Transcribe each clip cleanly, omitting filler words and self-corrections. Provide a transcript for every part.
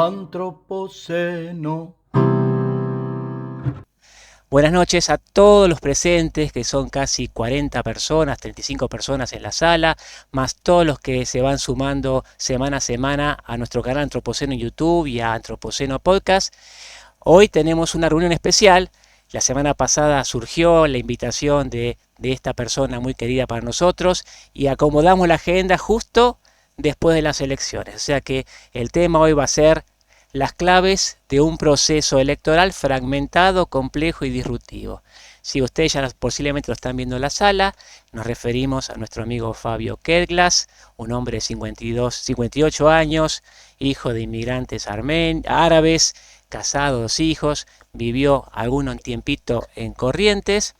Antropoceno. Buenas noches a todos los presentes, que son casi 40 personas, 35 personas en la sala, más todos los que se van sumando semana a semana a nuestro canal Antropoceno en YouTube y a Antropoceno Podcast. Hoy tenemos una reunión especial. La semana pasada surgió la invitación de esta persona muy querida para nosotros y acomodamos la agenda justo después de las elecciones. O sea que el tema hoy va a ser las claves de un proceso electoral fragmentado, complejo y disruptivo. Si ustedes ya posiblemente lo están viendo en la sala, nos referimos a nuestro amigo Fabio Kerglas, un hombre de 58 años, hijo de inmigrantes árabes, casado, 2 hijos, vivió algún tiempito en Corrientes,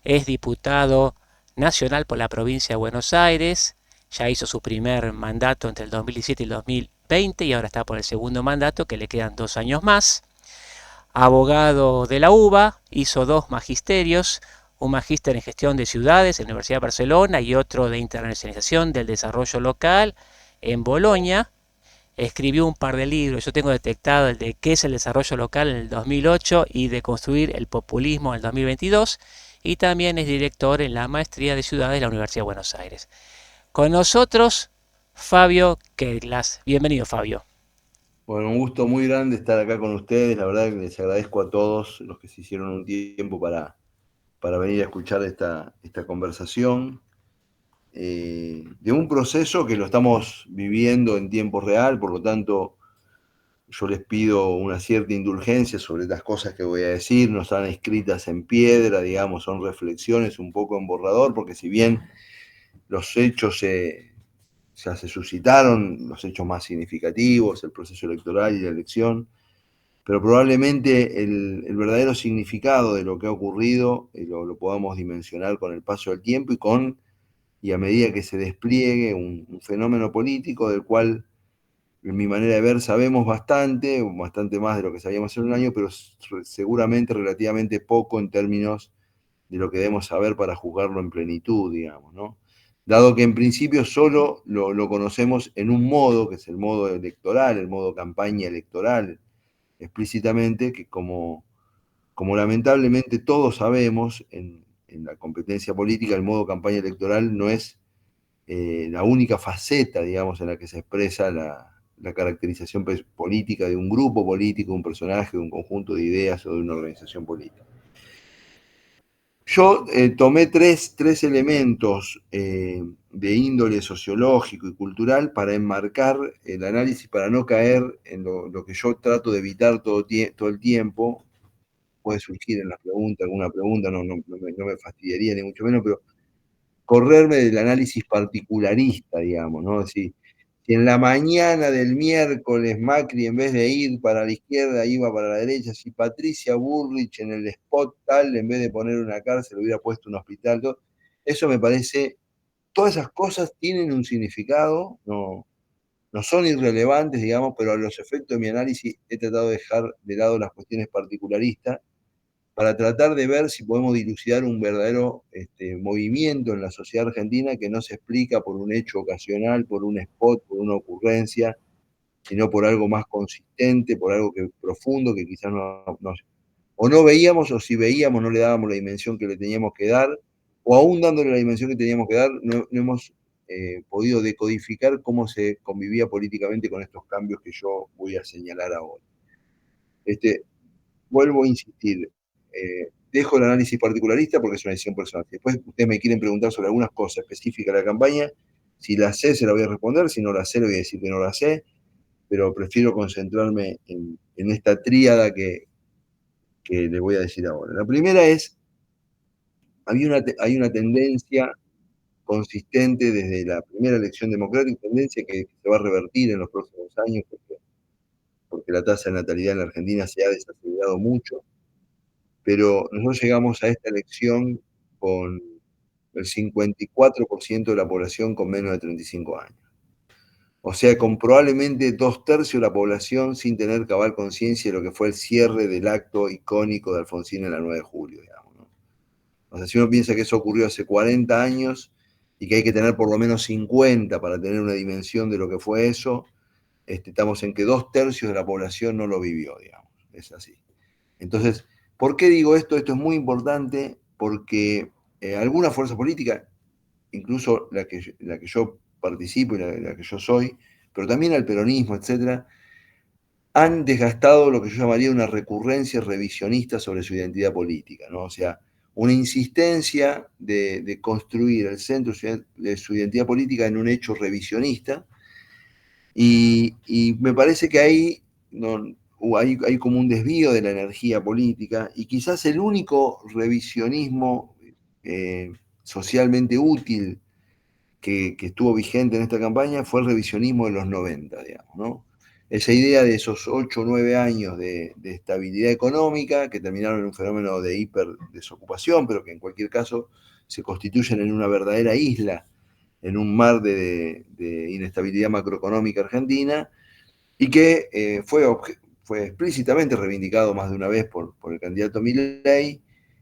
es diputado nacional por la provincia de Buenos Aires, ya hizo su primer mandato entre el 2017 y el 2020 y ahora está por el segundo mandato que le quedan 2 años más. Abogado de la UBA, hizo 2 magisterios, un magíster en gestión de ciudades en la Universidad de Barcelona y otro de internacionalización del desarrollo local en Bolonia. Escribió un par de libros, yo tengo detectado el de qué es el desarrollo local en el 2008 y de construir el populismo en el 2022, y también es director en la maestría de ciudades de la Universidad de Buenos Aires. Con nosotros, Fabio Kerglas. Bienvenido, Fabio. Bueno, un gusto muy grande estar acá con ustedes. La verdad que les agradezco a todos los que se hicieron un tiempo para venir a escuchar esta conversación de un proceso que lo estamos viviendo en tiempo real. Por lo tanto, yo les pido una cierta indulgencia sobre las cosas que voy a decir. No están escritas en piedra, digamos, son reflexiones un poco en borrador, porque si bien los hechos ya se suscitaron, los hechos más significativos, el proceso electoral y la elección, pero probablemente el verdadero significado de lo que ha ocurrido lo podamos dimensionar con el paso del tiempo y a medida que se despliegue un fenómeno político del cual, en mi manera de ver, sabemos bastante más de lo que sabíamos hace un año, pero seguramente relativamente poco en términos de lo que debemos saber para juzgarlo en plenitud, digamos, ¿no? Dado que en principio solo lo conocemos en un modo, que es el modo electoral, el modo campaña electoral, explícitamente, que como lamentablemente todos sabemos, en la competencia política el modo campaña electoral no es la única faceta, digamos, en la que se expresa la caracterización política de un grupo político, un personaje, de un conjunto de ideas o de una organización política. Yo tomé tres elementos de índole sociológico y cultural para enmarcar el análisis, para no caer en lo que yo trato de evitar todo el tiempo. Puede surgir en las preguntas alguna pregunta, no me fastidiaría ni mucho menos, pero correrme del análisis particularista, digamos, ¿no? Es decir, si en la mañana del miércoles Macri, en vez de ir para la izquierda, iba para la derecha, si Patricia Bullrich en el spot tal, en vez de poner una cárcel, hubiera puesto un hospital, todo, eso me parece, todas esas cosas tienen un significado, no son irrelevantes, digamos, pero a los efectos de mi análisis he tratado de dejar de lado las cuestiones particularistas para tratar de ver si podemos dilucidar un verdadero movimiento en la sociedad argentina que no se explica por un hecho ocasional, por un spot, por una ocurrencia, sino por algo más consistente, por algo profundo que quizás o no veíamos, o si veíamos no le dábamos la dimensión que le teníamos que dar, o aún dándole la dimensión que teníamos que dar, no hemos podido decodificar cómo se convivía políticamente con estos cambios que yo voy a señalar ahora. Vuelvo a insistir, dejo el análisis particularista porque es una decisión personal. Después ustedes me quieren preguntar sobre algunas cosas específicas de la campaña, si la sé se la voy a responder, si no la sé le voy a decir que no la sé, pero prefiero concentrarme en esta tríada que les voy a decir ahora. La primera es, hay una tendencia consistente desde la primera elección democrática, tendencia que se va a revertir en los próximos años porque la tasa de natalidad en la Argentina se ha desacelerado mucho, pero nosotros llegamos a esta elección con el 54% de la población con menos de 35 años. O sea, con probablemente 2/3 de la población sin tener cabal conciencia de lo que fue el cierre del acto icónico de Alfonsín en la 9 de julio, digamos, ¿no? O sea, si uno piensa que eso ocurrió hace 40 años y que hay que tener por lo menos 50 para tener una dimensión de lo que fue eso, estamos en que 2/3 de la población no lo vivió, digamos. Es así. Entonces, ¿por qué digo esto? Esto es muy importante porque alguna fuerza política, incluso la que yo participo y la que yo soy, pero también al peronismo, etcétera, han desgastado lo que yo llamaría una recurrencia revisionista sobre su identidad política, ¿no? O sea, una insistencia de construir el centro de su identidad política en un hecho revisionista, y me parece que ahí no, hay como un desvío de la energía política, y quizás el único revisionismo eh, socialmente útil que estuvo vigente en esta campaña fue el revisionismo de los 90, digamos, ¿no? Esa idea de esos 8 o 9 años de estabilidad económica que terminaron en un fenómeno de hiperdesocupación, pero que en cualquier caso se constituyen en una verdadera isla, en un mar de inestabilidad macroeconómica argentina, y que fue explícitamente reivindicado más de una vez por el candidato Milei,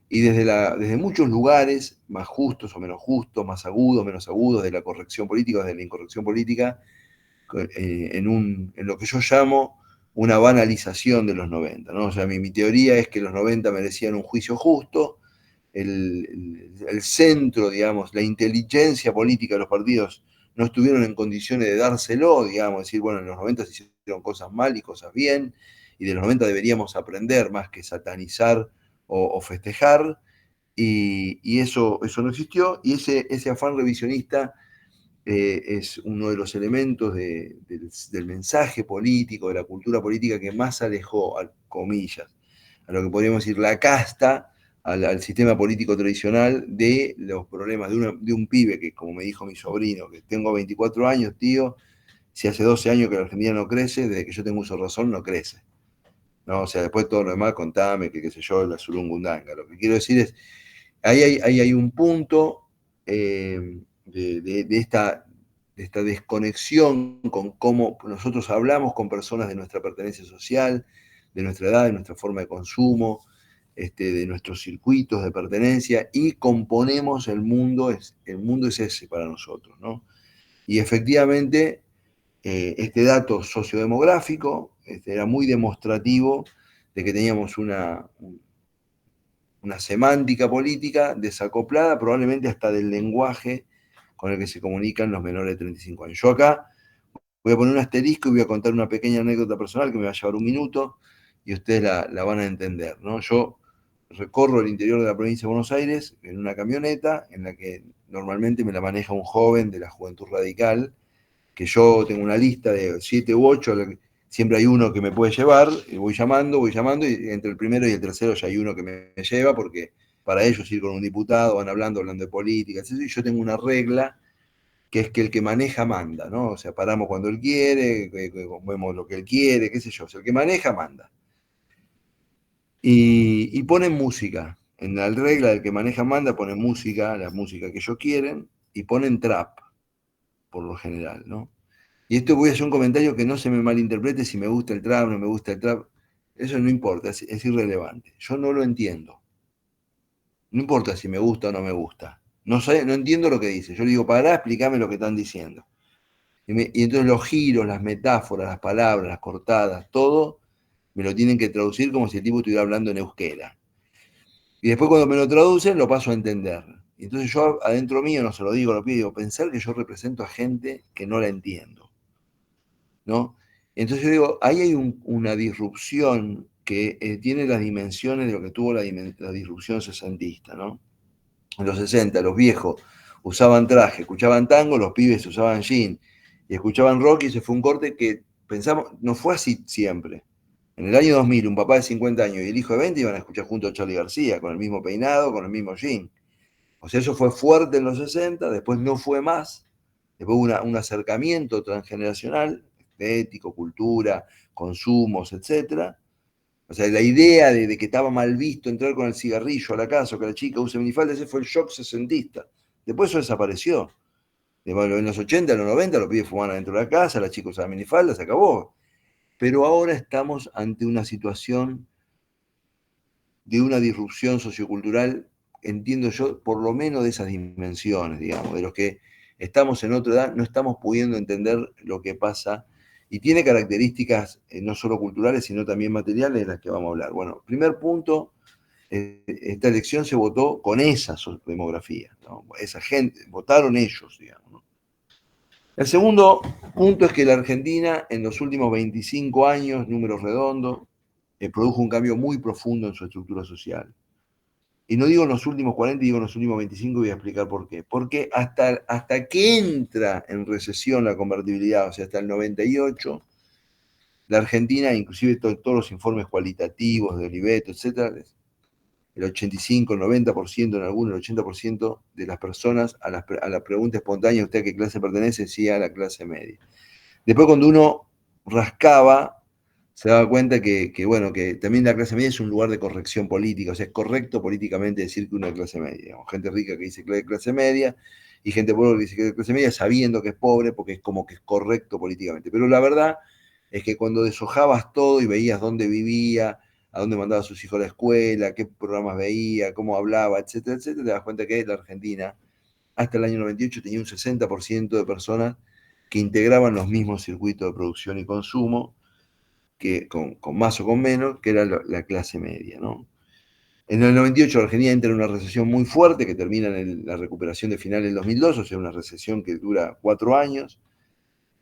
y desde muchos lugares, más justos o menos justos, más agudos, menos agudos, de la corrección política, de la incorrección política, en lo que yo llamo una banalización de los 90, ¿no? O sea, mi teoría es que los 90 merecían un juicio justo, el centro, digamos, la inteligencia política de los partidos no estuvieron en condiciones de dárselo, digamos, decir, bueno, en los 90 se hicieron cosas mal y cosas bien, y de los 90 deberíamos aprender más que satanizar o festejar, y eso no existió, y ese afán revisionista es uno de los elementos del mensaje político, de la cultura política que más alejó, a comillas, a lo que podríamos decir la casta, al sistema político tradicional, de los problemas de un pibe que, como me dijo mi sobrino, que tengo 24 años, tío, si hace 12 años que la Argentina no crece, desde que yo tengo uso de razón no crece. ¿No? O sea, después todo lo demás, contame, que qué sé yo, la surungundanga. Lo que quiero decir es, ahí hay un punto de esta desconexión con cómo nosotros hablamos con personas de nuestra pertenencia social, de nuestra edad, de nuestra forma de consumo, de nuestros circuitos de pertenencia, y componemos el mundo es ese para nosotros, ¿no? Y efectivamente, este dato sociodemográfico era muy demostrativo de que teníamos una semántica política desacoplada, probablemente hasta del lenguaje con el que se comunican los menores de 35 años. Yo acá voy a poner un asterisco y voy a contar una pequeña anécdota personal que me va a llevar un minuto y ustedes la van a entender, ¿no? Yo recorro el interior de la provincia de Buenos Aires en una camioneta en la que normalmente me la maneja un joven de la Juventud Radical, que yo tengo una lista de 7 u 8, siempre hay uno que me puede llevar, y voy llamando, y entre el primero y el tercero ya hay uno que me lleva, porque para ellos ir con un diputado, van hablando de política, etc. Y yo tengo una regla, que es que el que maneja manda, ¿no? O sea, paramos cuando él quiere, vemos lo que él quiere, qué sé yo. O sea, el que maneja manda. Y ponen música. En la regla del que maneja manda ponen música, la música que ellos quieren, y ponen trap, por lo general, ¿no? Y esto voy a hacer un comentario que no se me malinterprete si me gusta el trap, no me gusta el trap. Eso no importa, es irrelevante. Yo no lo entiendo. No importa si me gusta o no me gusta. No sé, no entiendo lo que dice. Yo le digo, pará, explícame lo que están diciendo. Y entonces los giros, las metáforas, las palabras, las cortadas, todo me lo tienen que traducir como si el tipo estuviera hablando en euskera. Y después cuando me lo traducen lo paso a entender. Y entonces yo adentro mío no se lo digo, lo pido, digo, pensar que yo represento a gente que no la entiendo, ¿no? Entonces yo digo, ahí hay una disrupción que tiene las dimensiones de lo que tuvo la disrupción sesentista, ¿no? En los 60 los viejos usaban traje, escuchaban tango, los pibes usaban jean y escuchaban rock, y ese fue un corte que pensamos, no fue así siempre. En el año 2000, un papá de 50 años y el hijo de 20 iban a escuchar junto a Charlie García, con el mismo peinado, con el mismo jean. O sea, eso fue fuerte en los 60, después no fue más, después hubo un acercamiento transgeneracional, estético, cultura, consumos, etcétera. O sea, la idea de que estaba mal visto entrar con el cigarrillo a la casa o que la chica use minifalda, ese fue el shock sesentista. Después eso desapareció. En los 80, en los 90, los pibes fumaban adentro de la casa, la chica usaba minifalda, se acabó. Pero ahora estamos ante una situación de una disrupción sociocultural, entiendo yo, por lo menos de esas dimensiones, digamos, de los que estamos en otra edad, no estamos pudiendo entender lo que pasa, y tiene características no solo culturales, sino también materiales de las que vamos a hablar. Bueno, primer punto, esta elección se votó con esa demografía, ¿no? Esa gente, votaron ellos, digamos, ¿no? El segundo punto es que la Argentina en los últimos 25 años, números redondos, produjo un cambio muy profundo en su estructura social. Y no digo en los últimos 40, digo en los últimos 25 y voy a explicar por qué. Porque hasta que entra en recesión la convertibilidad, o sea, hasta el 98, la Argentina, inclusive todos los informes cualitativos de Oliveto, etcétera, el 85, el 90%, en algunos el 80% de las personas a la pregunta espontánea, ¿usted a qué clase pertenece? Decía a la clase media. Después cuando uno rascaba, se daba cuenta bueno, que también la clase media es un lugar de corrección política, o sea, es correcto políticamente decir que uno es clase media. Digamos, gente rica que dice que es clase media y gente pobre que dice que es clase media sabiendo que es pobre porque es como que es correcto políticamente. Pero la verdad es que cuando deshojabas todo y veías dónde vivía, a dónde mandaba a sus hijos a la escuela, qué programas veía, cómo hablaba, etcétera, etcétera, te das cuenta que la Argentina hasta el año 98 tenía un 60% de personas que integraban los mismos circuitos de producción y consumo, que con más o con menos, que era la clase media, ¿no? En el 98 Argentina entra en una recesión muy fuerte que termina en la recuperación de finales del 2002, o sea, una recesión que dura 4 años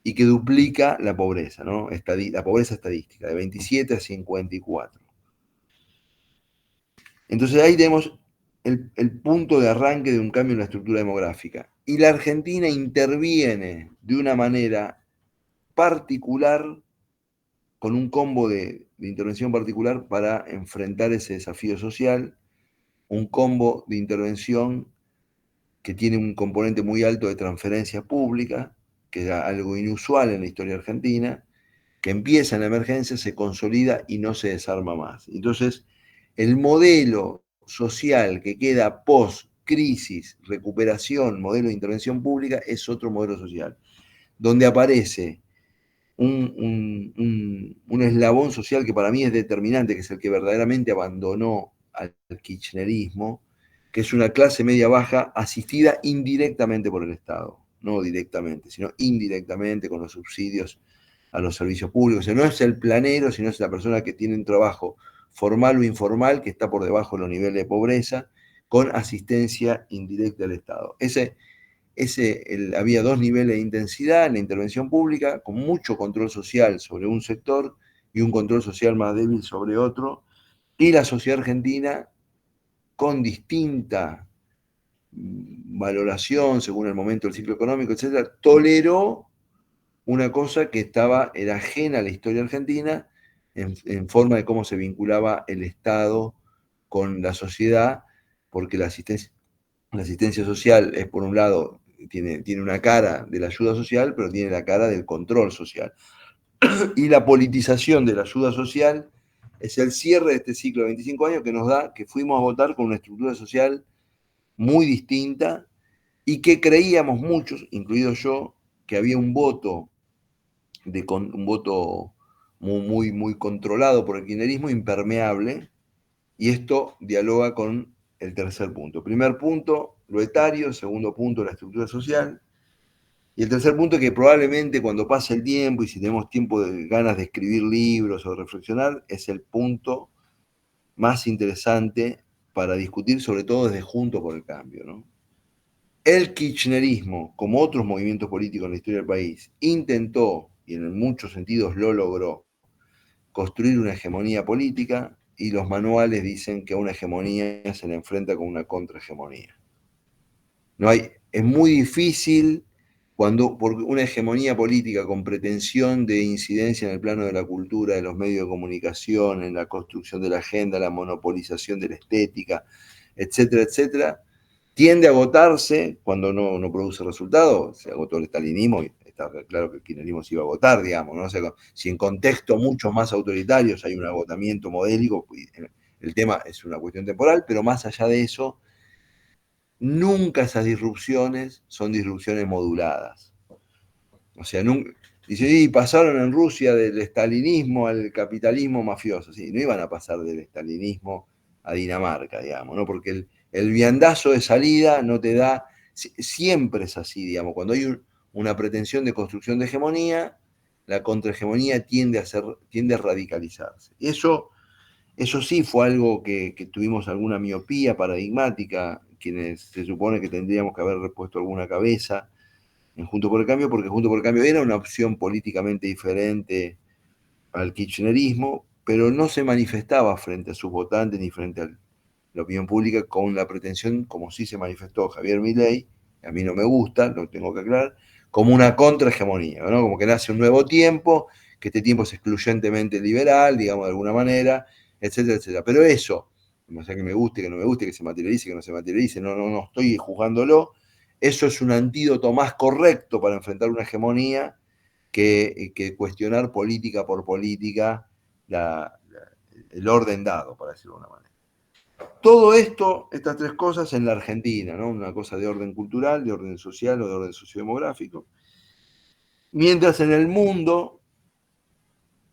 y que duplica la pobreza, ¿no? La pobreza estadística, de 27 a 54. Entonces ahí tenemos el punto de arranque de un cambio en la estructura demográfica. Y la Argentina interviene de una manera particular, con un combo de intervención particular para enfrentar ese desafío social, un combo de intervención que tiene un componente muy alto de transferencias públicas, que era algo inusual en la historia argentina, que empieza en la emergencia, se consolida y no se desarma más. Entonces, el modelo social que queda post-crisis, recuperación, modelo de intervención pública, es otro modelo social, donde aparece un eslabón social que para mí es determinante, que es el que verdaderamente abandonó al kirchnerismo, que es una clase media baja asistida indirectamente por el Estado, no directamente, sino indirectamente con los subsidios a los servicios públicos. O sea, no es el planero, sino es la persona que tiene un trabajo formal o informal que está por debajo de los niveles de pobreza, con asistencia indirecta del Estado. Había dos niveles de intensidad en la intervención pública, con mucho control social sobre un sector y un control social más débil sobre otro, y la sociedad argentina, con distinta valoración según el momento del ciclo económico, etcétera, toleró una cosa que era ajena a la historia argentina en forma de cómo se vinculaba el Estado con la sociedad, porque la asistencia social es, por un lado, tiene una cara de la ayuda social, pero tiene la cara del control social. Y la politización de la ayuda social es el cierre de este ciclo de 25 años que nos da que fuimos a votar con una estructura social muy distinta y que creíamos muchos, incluido yo, que había un voto, un voto muy controlado por el kirchnerismo, impermeable, y esto dialoga con el tercer punto. Primer punto, lo etario. Segundo punto, la estructura social. Y el tercer punto es que probablemente cuando pase el tiempo y si tenemos tiempo de ganas de escribir libros o de reflexionar, es el punto más interesante para discutir, sobre todo desde Juntos por el Cambio, ¿no? El kirchnerismo, como otros movimientos políticos en la historia del país, intentó, y en muchos sentidos lo logró, construir una hegemonía política, y los manuales dicen que a una hegemonía se le enfrenta con una contrahegemonía. Es muy difícil por una hegemonía política con pretensión de incidencia en el plano de la cultura, de los medios de comunicación, en la construcción de la agenda, la monopolización de la estética, etcétera, etcétera, tiende a agotarse cuando no produce resultados. Se agotó el estalinismo y está claro que el kirchnerismo se iba a agotar, digamos, ¿no? O sea, si en contextos mucho más autoritarios hay un agotamiento modélico, el tema es una cuestión temporal, pero más allá de eso, nunca esas disrupciones son disrupciones moduladas. O sea, nunca, dice, y pasaron en Rusia del estalinismo al capitalismo mafioso. Sí, no iban a pasar del estalinismo a Dinamarca, digamos, ¿no? Porque el viandazo de salida no te da, siempre es así, digamos, cuando hay una pretensión de construcción de hegemonía, la contrahegemonía tiende a radicalizarse. Eso sí fue algo que tuvimos alguna miopía paradigmática, quienes se supone que tendríamos que haber repuesto alguna cabeza en Juntos por el Cambio, porque Juntos por el Cambio era una opción políticamente diferente al kirchnerismo, pero no se manifestaba frente a sus votantes ni frente a la opinión pública con la pretensión, como sí se manifestó Javier Milei, que a mí no me gusta, lo tengo que aclarar, como una contrahegemonía, ¿no? Como que nace un nuevo tiempo, que este tiempo es excluyentemente liberal, digamos de alguna manera, etcétera, etcétera. Pero eso, o sea, que me guste, que no me guste, que se materialice, que no se materialice, no estoy juzgándolo, eso es un antídoto más correcto para enfrentar una hegemonía que cuestionar política por política el orden dado, para decirlo de una manera. Todo esto, estas tres cosas en la Argentina, ¿no? Una cosa de orden cultural, de orden social o de orden sociodemográfico. Mientras en el mundo,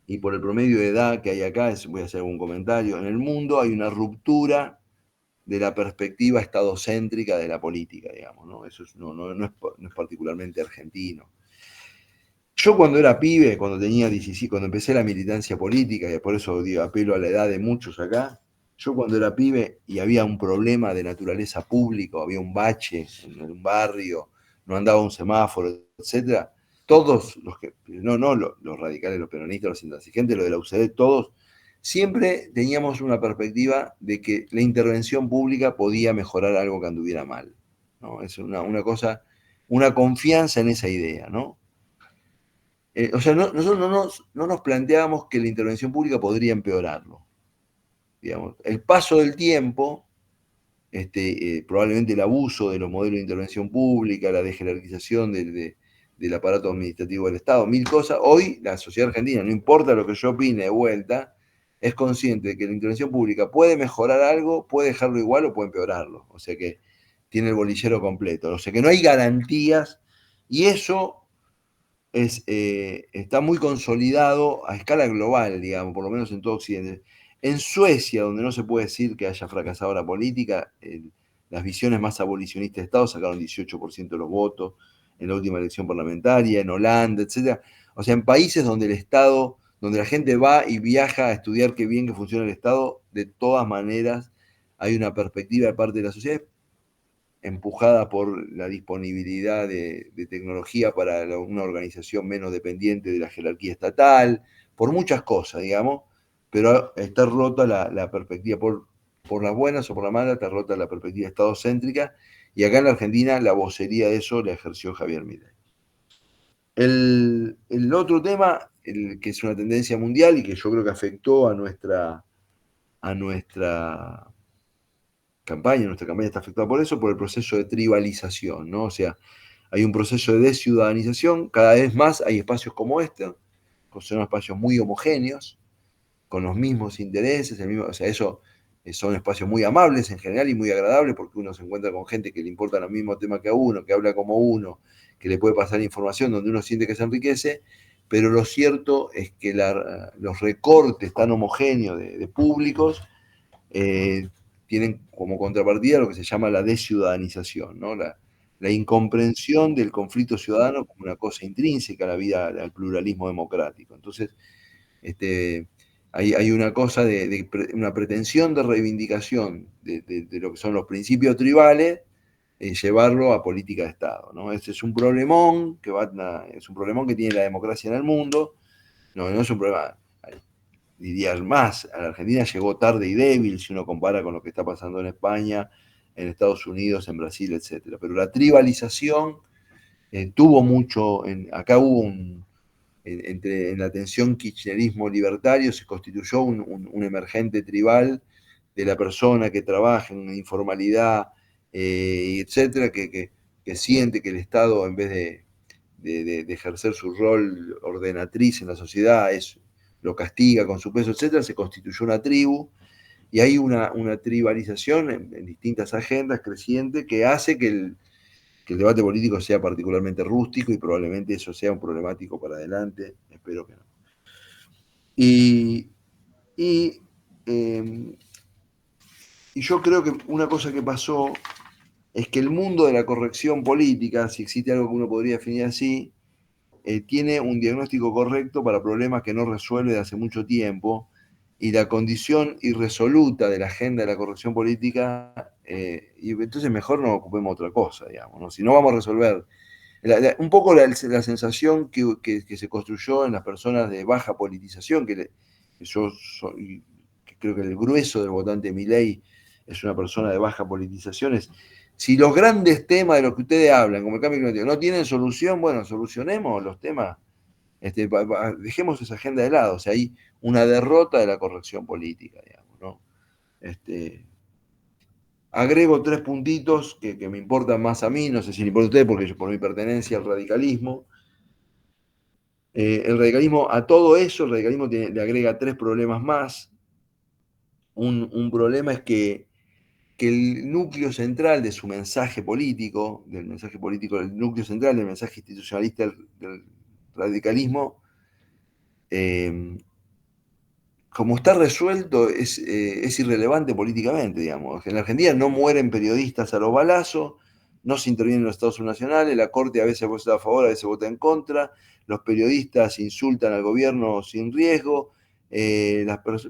y por el promedio de edad que hay acá, voy a hacer algún comentario, en el mundo hay una ruptura de la perspectiva estadocéntrica de la política, digamos, ¿no? Eso no es particularmente argentino. Yo cuando era pibe, cuando tenía 17, cuando empecé la militancia política, y por eso digo, apelo a la edad de muchos acá, yo cuando era pibe y había un problema de naturaleza pública, había un bache en un barrio, no andaba un semáforo, etcétera, todos los que, no los radicales, los peronistas, los intransigentes, los de la UCD, todos, siempre teníamos una perspectiva de que la intervención pública podía mejorar algo que anduviera mal, ¿no? Es una cosa, una confianza en esa idea, ¿no? O sea, nosotros no nos planteábamos que la intervención pública podría empeorarlo. Digamos. El paso del tiempo, probablemente el abuso de los modelos de intervención pública, la dejerarquización del aparato administrativo del Estado, mil cosas. Hoy la sociedad argentina, no importa lo que yo opine de vuelta, es consciente de que la intervención pública puede mejorar algo, puede dejarlo igual o puede empeorarlo. O sea que tiene el bolillero completo. O sea que no hay garantías y eso está muy consolidado a escala global, digamos, por lo menos en todo Occidente. En Suecia, donde no se puede decir que haya fracasado la política, las visiones más abolicionistas de Estado sacaron 18% de los votos en la última elección parlamentaria, en Holanda, etc. O sea, en países donde el Estado, donde la gente va y viaja a estudiar qué bien que funciona el Estado, de todas maneras hay una perspectiva de parte de la sociedad empujada por la disponibilidad de tecnología para una organización menos dependiente de la jerarquía estatal, por muchas cosas, digamos, pero está rota la perspectiva, por las buenas o por las malas, está rota la perspectiva estadocéntrica, y acá en la Argentina la vocería de eso la ejerció Javier Milei. El otro tema, que es una tendencia mundial y que yo creo que afectó a nuestra nuestra campaña está afectada por eso, por el proceso de tribalización, ¿no? O sea, hay un proceso de desciudadanización, cada vez más hay espacios como este, que son espacios muy homogéneos, con los mismos intereses, o sea, eso son espacios muy amables en general y muy agradables porque uno se encuentra con gente que le importa los mismos temas que a uno, que habla como uno, que le puede pasar información donde uno siente que se enriquece, pero lo cierto es que los recortes tan homogéneos de públicos tienen como contrapartida lo que se llama la desciudadanización, ¿no? La incomprensión del conflicto ciudadano como una cosa intrínseca a la vida, al pluralismo democrático. Entonces, hay una cosa una pretensión de reivindicación de lo que son los principios tribales, llevarlo a política de Estado, ¿no? Ese es un problemón es un problemón que tiene la democracia en el mundo. No es un problema, diría más, a la Argentina llegó tarde y débil si uno compara con lo que está pasando en España, en Estados Unidos, en Brasil, etc. Pero la tribalización tuvo mucho, acá hubo en la tensión kirchnerismo-libertario se constituyó un emergente tribal de la persona que trabaja en informalidad, etcétera, que siente que el Estado, en vez de ejercer su rol ordenatriz en la sociedad, lo castiga con su peso, etcétera, se constituyó una tribu y hay una tribalización en distintas agendas creciente que hace que el debate político sea particularmente rústico y probablemente eso sea un problemático para adelante, espero que no. Y, y, eh, y yo creo que una cosa que pasó es que el mundo de la corrección política, si existe algo que uno podría definir así, tiene un diagnóstico correcto para problemas que no resuelve de hace mucho tiempo, y la condición irresoluta de la agenda de la corrección política, y entonces mejor nos ocupemos de otra cosa, digamos, ¿no? Si no vamos a resolver. Un poco la sensación que se construyó en las personas de baja politización, que yo soy, que creo que el grueso del votante de Milei es una persona de baja politización, es si los grandes temas de los que ustedes hablan, como el cambio climático, no tienen solución, bueno, solucionemos los temas, dejemos esa agenda de lado. O sea, hay una derrota de la corrección política, digamos, ¿no? Agrego 3 puntitos que me importan más a mí, no sé si le importa a ustedes, porque yo por mi pertenencia al radicalismo. El radicalismo, a todo eso, el radicalismo le agrega 3 problemas más. Un problema es que el núcleo central de su mensaje político, el núcleo central del mensaje institucionalista del radicalismo, como está resuelto, es irrelevante políticamente, digamos. En la Argentina no mueren periodistas a los balazos, no se intervienen los Estados nacionales, la Corte a veces vota a favor, a veces vota en contra, los periodistas insultan al gobierno sin riesgo,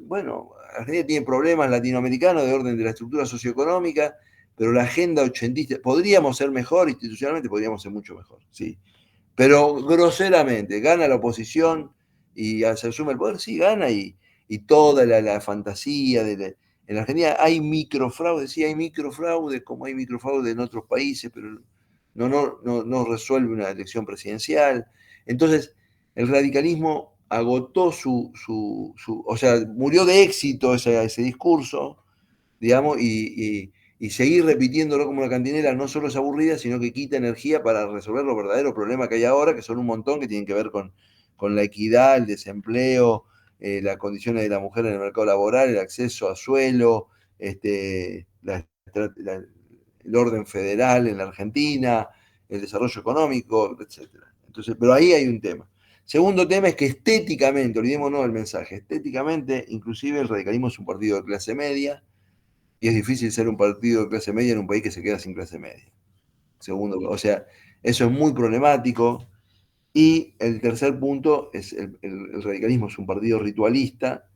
bueno, Argentina tiene problemas latinoamericanos de orden de la estructura socioeconómica, pero la agenda ochentista, podríamos ser mejor, institucionalmente podríamos ser mucho mejor, sí. Pero groseramente, gana la oposición y se asume el poder, sí, gana, y toda la fantasía en la Argentina hay microfraude, sí, hay microfraude, como hay microfraude en otros países, pero no resuelve una elección presidencial. Entonces, el radicalismo agotó o sea, murió de éxito ese discurso, digamos, y seguir repitiéndolo como una cantinela no solo es aburrida, sino que quita energía para resolver los verdaderos problemas que hay ahora, que son un montón, que tienen que ver con la equidad, el desempleo, las condiciones de la mujer en el mercado laboral, el acceso a suelo, el orden federal en la Argentina, el desarrollo económico, etcétera. Entonces, pero ahí hay un tema. Segundo tema es que estéticamente, olvidémonos del mensaje, estéticamente, inclusive el radicalismo es un partido de clase media, y es difícil ser un partido de clase media en un país que se queda sin clase media. Segundo, o sea, eso es muy problemático. Y el tercer punto es el radicalismo es un partido ritualista,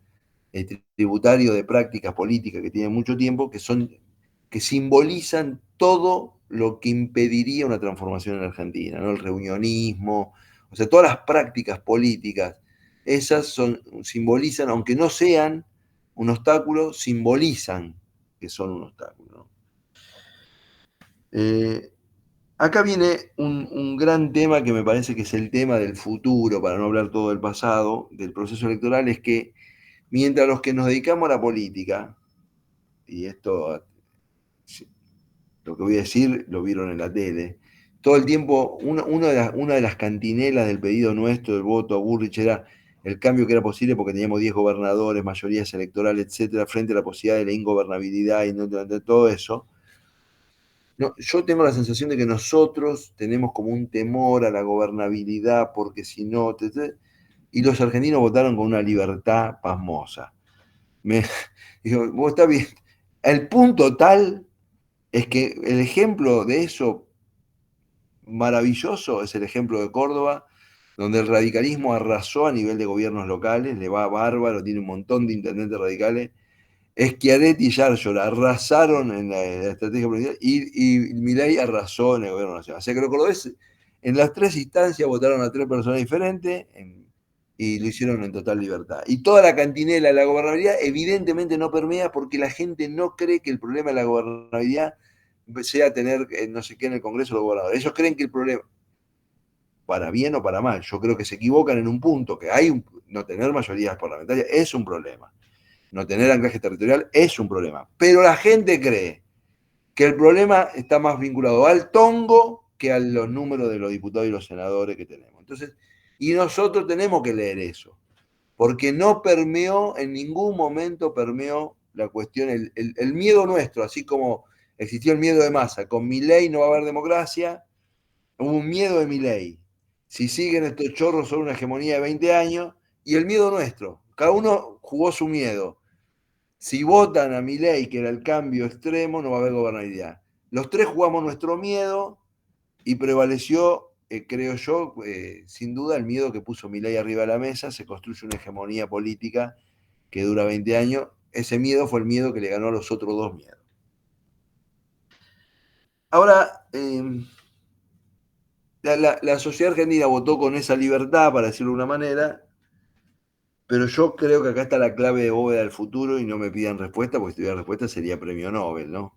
tributario de prácticas políticas que tienen mucho tiempo, que simbolizan todo lo que impediría una transformación en Argentina, ¿no? El reunionismo, o sea, todas las prácticas políticas, esas simbolizan, aunque no sean un obstáculo, simbolizan que son un obstáculo, ¿no? Acá viene un gran tema que me parece que es el tema del futuro, para no hablar todo del pasado, del proceso electoral, es que mientras los que nos dedicamos a la política, y esto, lo que voy a decir, lo vieron en la tele, todo el tiempo, una de las cantinelas del pedido nuestro, del voto a Bullrich, era el cambio que era posible porque teníamos 10 gobernadores, mayorías electorales, etcétera, frente a la posibilidad de la ingobernabilidad y de todo eso. No, yo tengo la sensación de que nosotros tenemos como un temor a la gobernabilidad, porque si no, y los argentinos votaron con una libertad pasmosa. Digo, vos está bien. El punto tal es que el ejemplo de eso maravilloso es el ejemplo de Córdoba, donde el radicalismo arrasó a nivel de gobiernos locales, le va bárbaro, tiene un montón de intendentes radicales. Schiaretti y Yarlora arrasaron en la estrategia política y Milei arrasó en el gobierno nacional. O sea que los cordobeses en las 3 instancias votaron a 3 personas diferentes y lo hicieron en total libertad. Y toda la cantinela de la gobernabilidad evidentemente no permea porque la gente no cree que el problema de la gobernabilidad sea tener no sé qué en el Congreso los gobernadores. Ellos creen que el problema, para bien o para mal, yo creo que se equivocan en un punto, que no tener mayorías parlamentarias es un problema. No tener anclaje territorial es un problema. Pero la gente cree que el problema está más vinculado al tongo que a los números de los diputados y los senadores que tenemos. Entonces, y nosotros tenemos que leer eso, porque no permeó, en ningún momento permeó la cuestión, el miedo nuestro, así como existió el miedo de masa, con Milei no va a haber democracia, hubo un miedo de Milei. Si siguen estos chorros son una hegemonía de 20 años, y el miedo nuestro. Cada uno jugó su miedo. Si votan a Milei, que era el cambio extremo, no va a haber gobernabilidad. Los 3 jugamos nuestro miedo y prevaleció creo yo, sin duda el miedo que puso Milei arriba de la mesa, se construye una hegemonía política que dura 20 años. Ese miedo fue el miedo que le ganó a los otros dos miedos. Ahora, la sociedad argentina votó con esa libertad, para decirlo de una manera, pero yo creo que acá está la clave de bóveda del futuro y no me pidan respuesta, porque si tuviera respuesta sería premio Nobel, ¿no?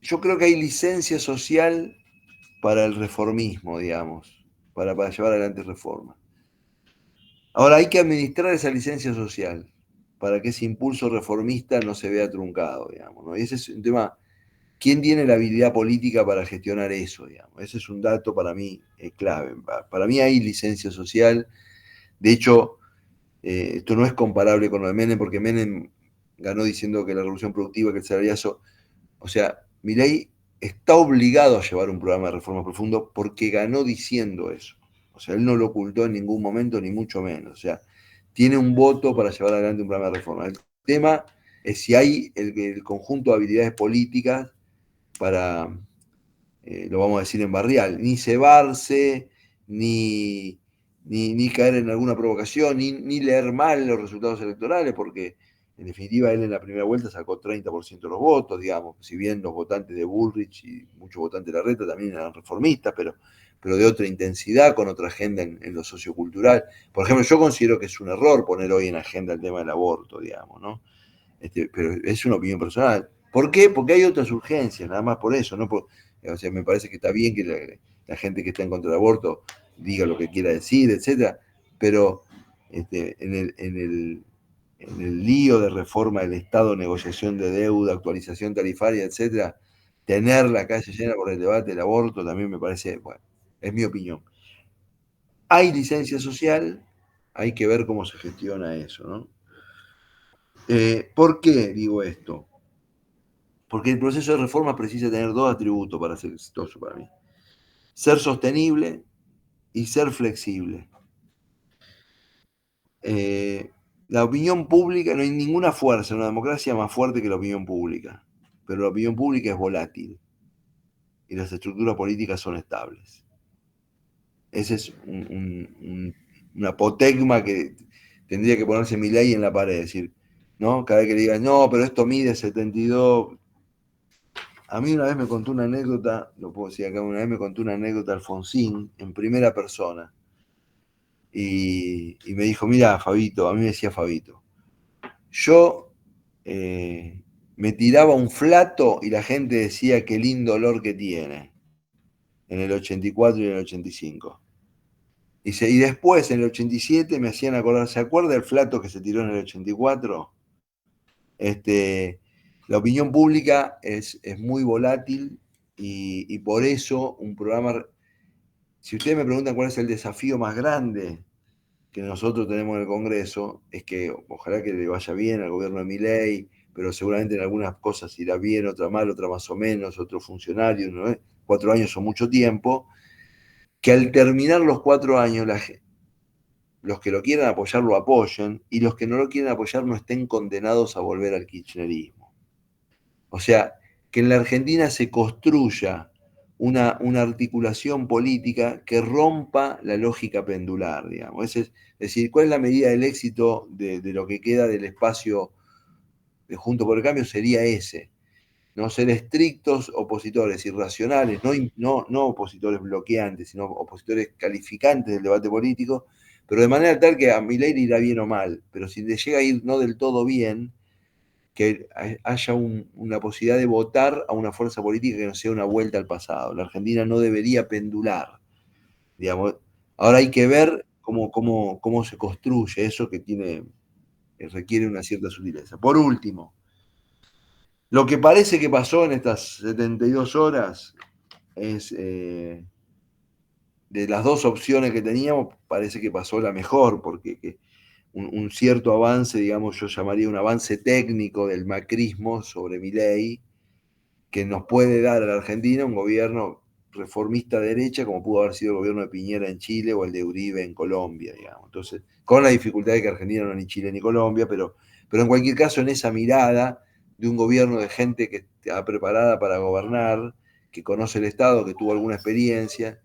Yo creo que hay licencia social para el reformismo, digamos, para llevar adelante reformas. Ahora hay que administrar esa licencia social para que ese impulso reformista no se vea truncado, digamos, ¿no? Y ese es un tema. ¿Quién tiene la habilidad política para gestionar eso? Digamos? Ese es un dato para mí clave. Para mí hay licencia social. De hecho, esto no es comparable con lo de Menem, porque Menem ganó diciendo que la revolución productiva, que el salariazo. O sea, Milei está obligado a llevar un programa de reforma profundo porque ganó diciendo eso. O sea, él no lo ocultó en ningún momento, ni mucho menos. O sea, tiene un voto para llevar adelante un programa de reforma. El tema es si hay el conjunto de habilidades políticas para, lo vamos a decir en barrial, ni cebarse, ni caer en alguna provocación, ni leer mal los resultados electorales, porque en definitiva él en la primera vuelta sacó 30% de los votos, digamos, si bien los votantes de Bullrich y muchos votantes de la Reta también eran reformistas, pero de otra intensidad, con otra agenda en lo sociocultural. Por ejemplo, yo considero que es un error poner hoy en agenda el tema del aborto, digamos, ¿no? Pero es una opinión personal. ¿Por qué? Porque hay otras urgencias, nada más por eso. ¿No? O sea, me parece que está bien que la gente que está en contra del aborto diga lo que quiera decir, etcétera, pero en el lío de reforma del Estado, negociación de deuda, actualización tarifaria, etcétera, tener la calle llena por el debate del aborto también me parece, bueno, es mi opinión. Hay licencia social, hay que ver cómo se gestiona eso, ¿no? ¿Por qué digo esto? Porque el proceso de reforma precisa tener dos atributos para ser exitoso para mí. Ser sostenible y ser flexible. La opinión pública, no hay ninguna fuerza en una democracia más fuerte que la opinión pública, pero la opinión pública es volátil y las estructuras políticas son estables. Ese es un apotegma que tendría que ponerse Milei en la pared, decir, ¿no? Cada vez que le digan, no, pero esto mide 72. A mí una vez me contó una anécdota, lo puedo decir acá, una vez me contó una anécdota Alfonsín en primera persona y me dijo, mira, Fabito, a mí me decía Fabito, yo me tiraba un flato y la gente decía qué lindo olor que tiene, en el 84 y en el 85. Y después, en el 87, me hacían acordar, ¿se acuerda el flato que se tiró en el 84? La opinión pública es muy volátil y por eso un programa, si ustedes me preguntan cuál es el desafío más grande que nosotros tenemos en el Congreso, es que ojalá que le vaya bien al gobierno de Milei, pero seguramente en algunas cosas irá bien, otra mal, otra más o menos, otro funcionario, ¿no? 4 años son mucho tiempo, que al terminar los 4 años los que lo quieran apoyar lo apoyen y los que no lo quieren apoyar no estén condenados a volver al kirchnerismo. O sea, que en la Argentina se construya una articulación política que rompa la lógica pendular, digamos. Es decir, ¿cuál es la medida del éxito de lo que queda del espacio de Juntos por el Cambio? Sería ese. No ser estrictos opositores irracionales, no opositores bloqueantes, sino opositores calificantes del debate político, pero de manera tal que a Milei le irá bien o mal, pero si le llega a ir no del todo bien, que haya una posibilidad de votar a una fuerza política que no sea una vuelta al pasado. La Argentina no debería pendular, digamos. Ahora hay que ver cómo se construye eso que requiere una cierta sutileza. Por último, lo que parece que pasó en estas 72 horas es, de las dos opciones que teníamos, parece que pasó la mejor, porque un cierto avance, digamos, yo llamaría un avance técnico del macrismo sobre Milei, que nos puede dar a la Argentina un gobierno reformista de derecha, como pudo haber sido el gobierno de Piñera en Chile o el de Uribe en Colombia, digamos. Entonces, con la dificultad de que Argentina no es ni Chile ni Colombia, pero en cualquier caso, en esa mirada de un gobierno de gente que está preparada para gobernar, que conoce el Estado, que tuvo alguna experiencia.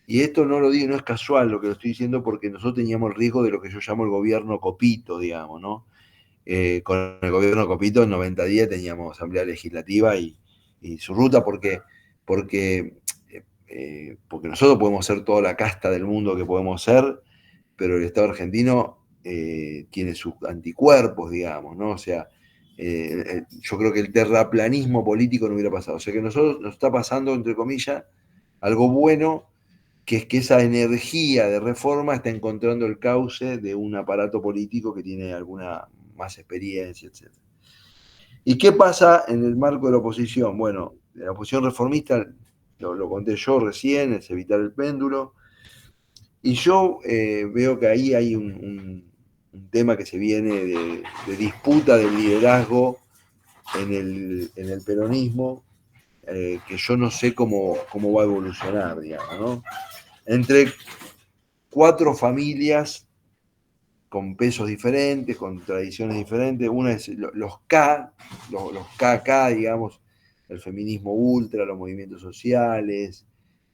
Y esto no lo digo, no es casual lo que lo estoy diciendo, porque nosotros teníamos el riesgo de lo que yo llamo el gobierno copito, digamos, ¿no? Con el gobierno copito en 90 días teníamos asamblea legislativa y su ruta, porque, porque nosotros podemos ser toda la casta del mundo que podemos ser, pero el Estado argentino tiene sus anticuerpos, digamos, ¿no? O sea, yo creo que el terraplanismo político no hubiera pasado. O sea que nosotros nos está pasando, entre comillas, algo bueno, que es que esa energía de reforma está encontrando el cauce de un aparato político que tiene alguna más experiencia, etc. ¿Y qué pasa en el marco de la oposición? Bueno, la oposición reformista, lo conté yo recién, es evitar el péndulo, y yo veo que ahí hay un tema que se viene de disputa del liderazgo en el peronismo, que yo no sé cómo va a evolucionar, digamos, ¿no? Entre 4 familias con pesos diferentes, con tradiciones diferentes. Una es los K, los KK, digamos, el feminismo ultra, los movimientos sociales,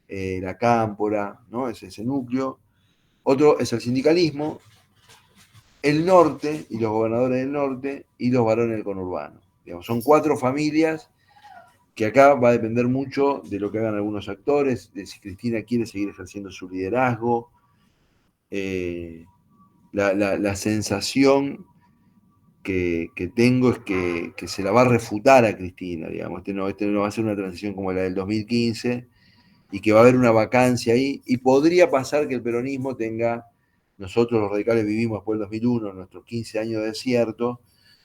la cámpora, ¿no? Es ese núcleo. Otro es el sindicalismo, el norte y los gobernadores del norte y los varones del conurbano. Digamos, son 4 familias que acá va a depender mucho de lo que hagan algunos actores, de si Cristina quiere seguir ejerciendo su liderazgo. La sensación que tengo es que se la va a refutar a Cristina, digamos. Este no va a ser una transición como la del 2015 y que va a haber una vacancia ahí, y podría pasar que el peronismo tenga, nosotros los radicales vivimos después del 2001, nuestros 15 años de desierto.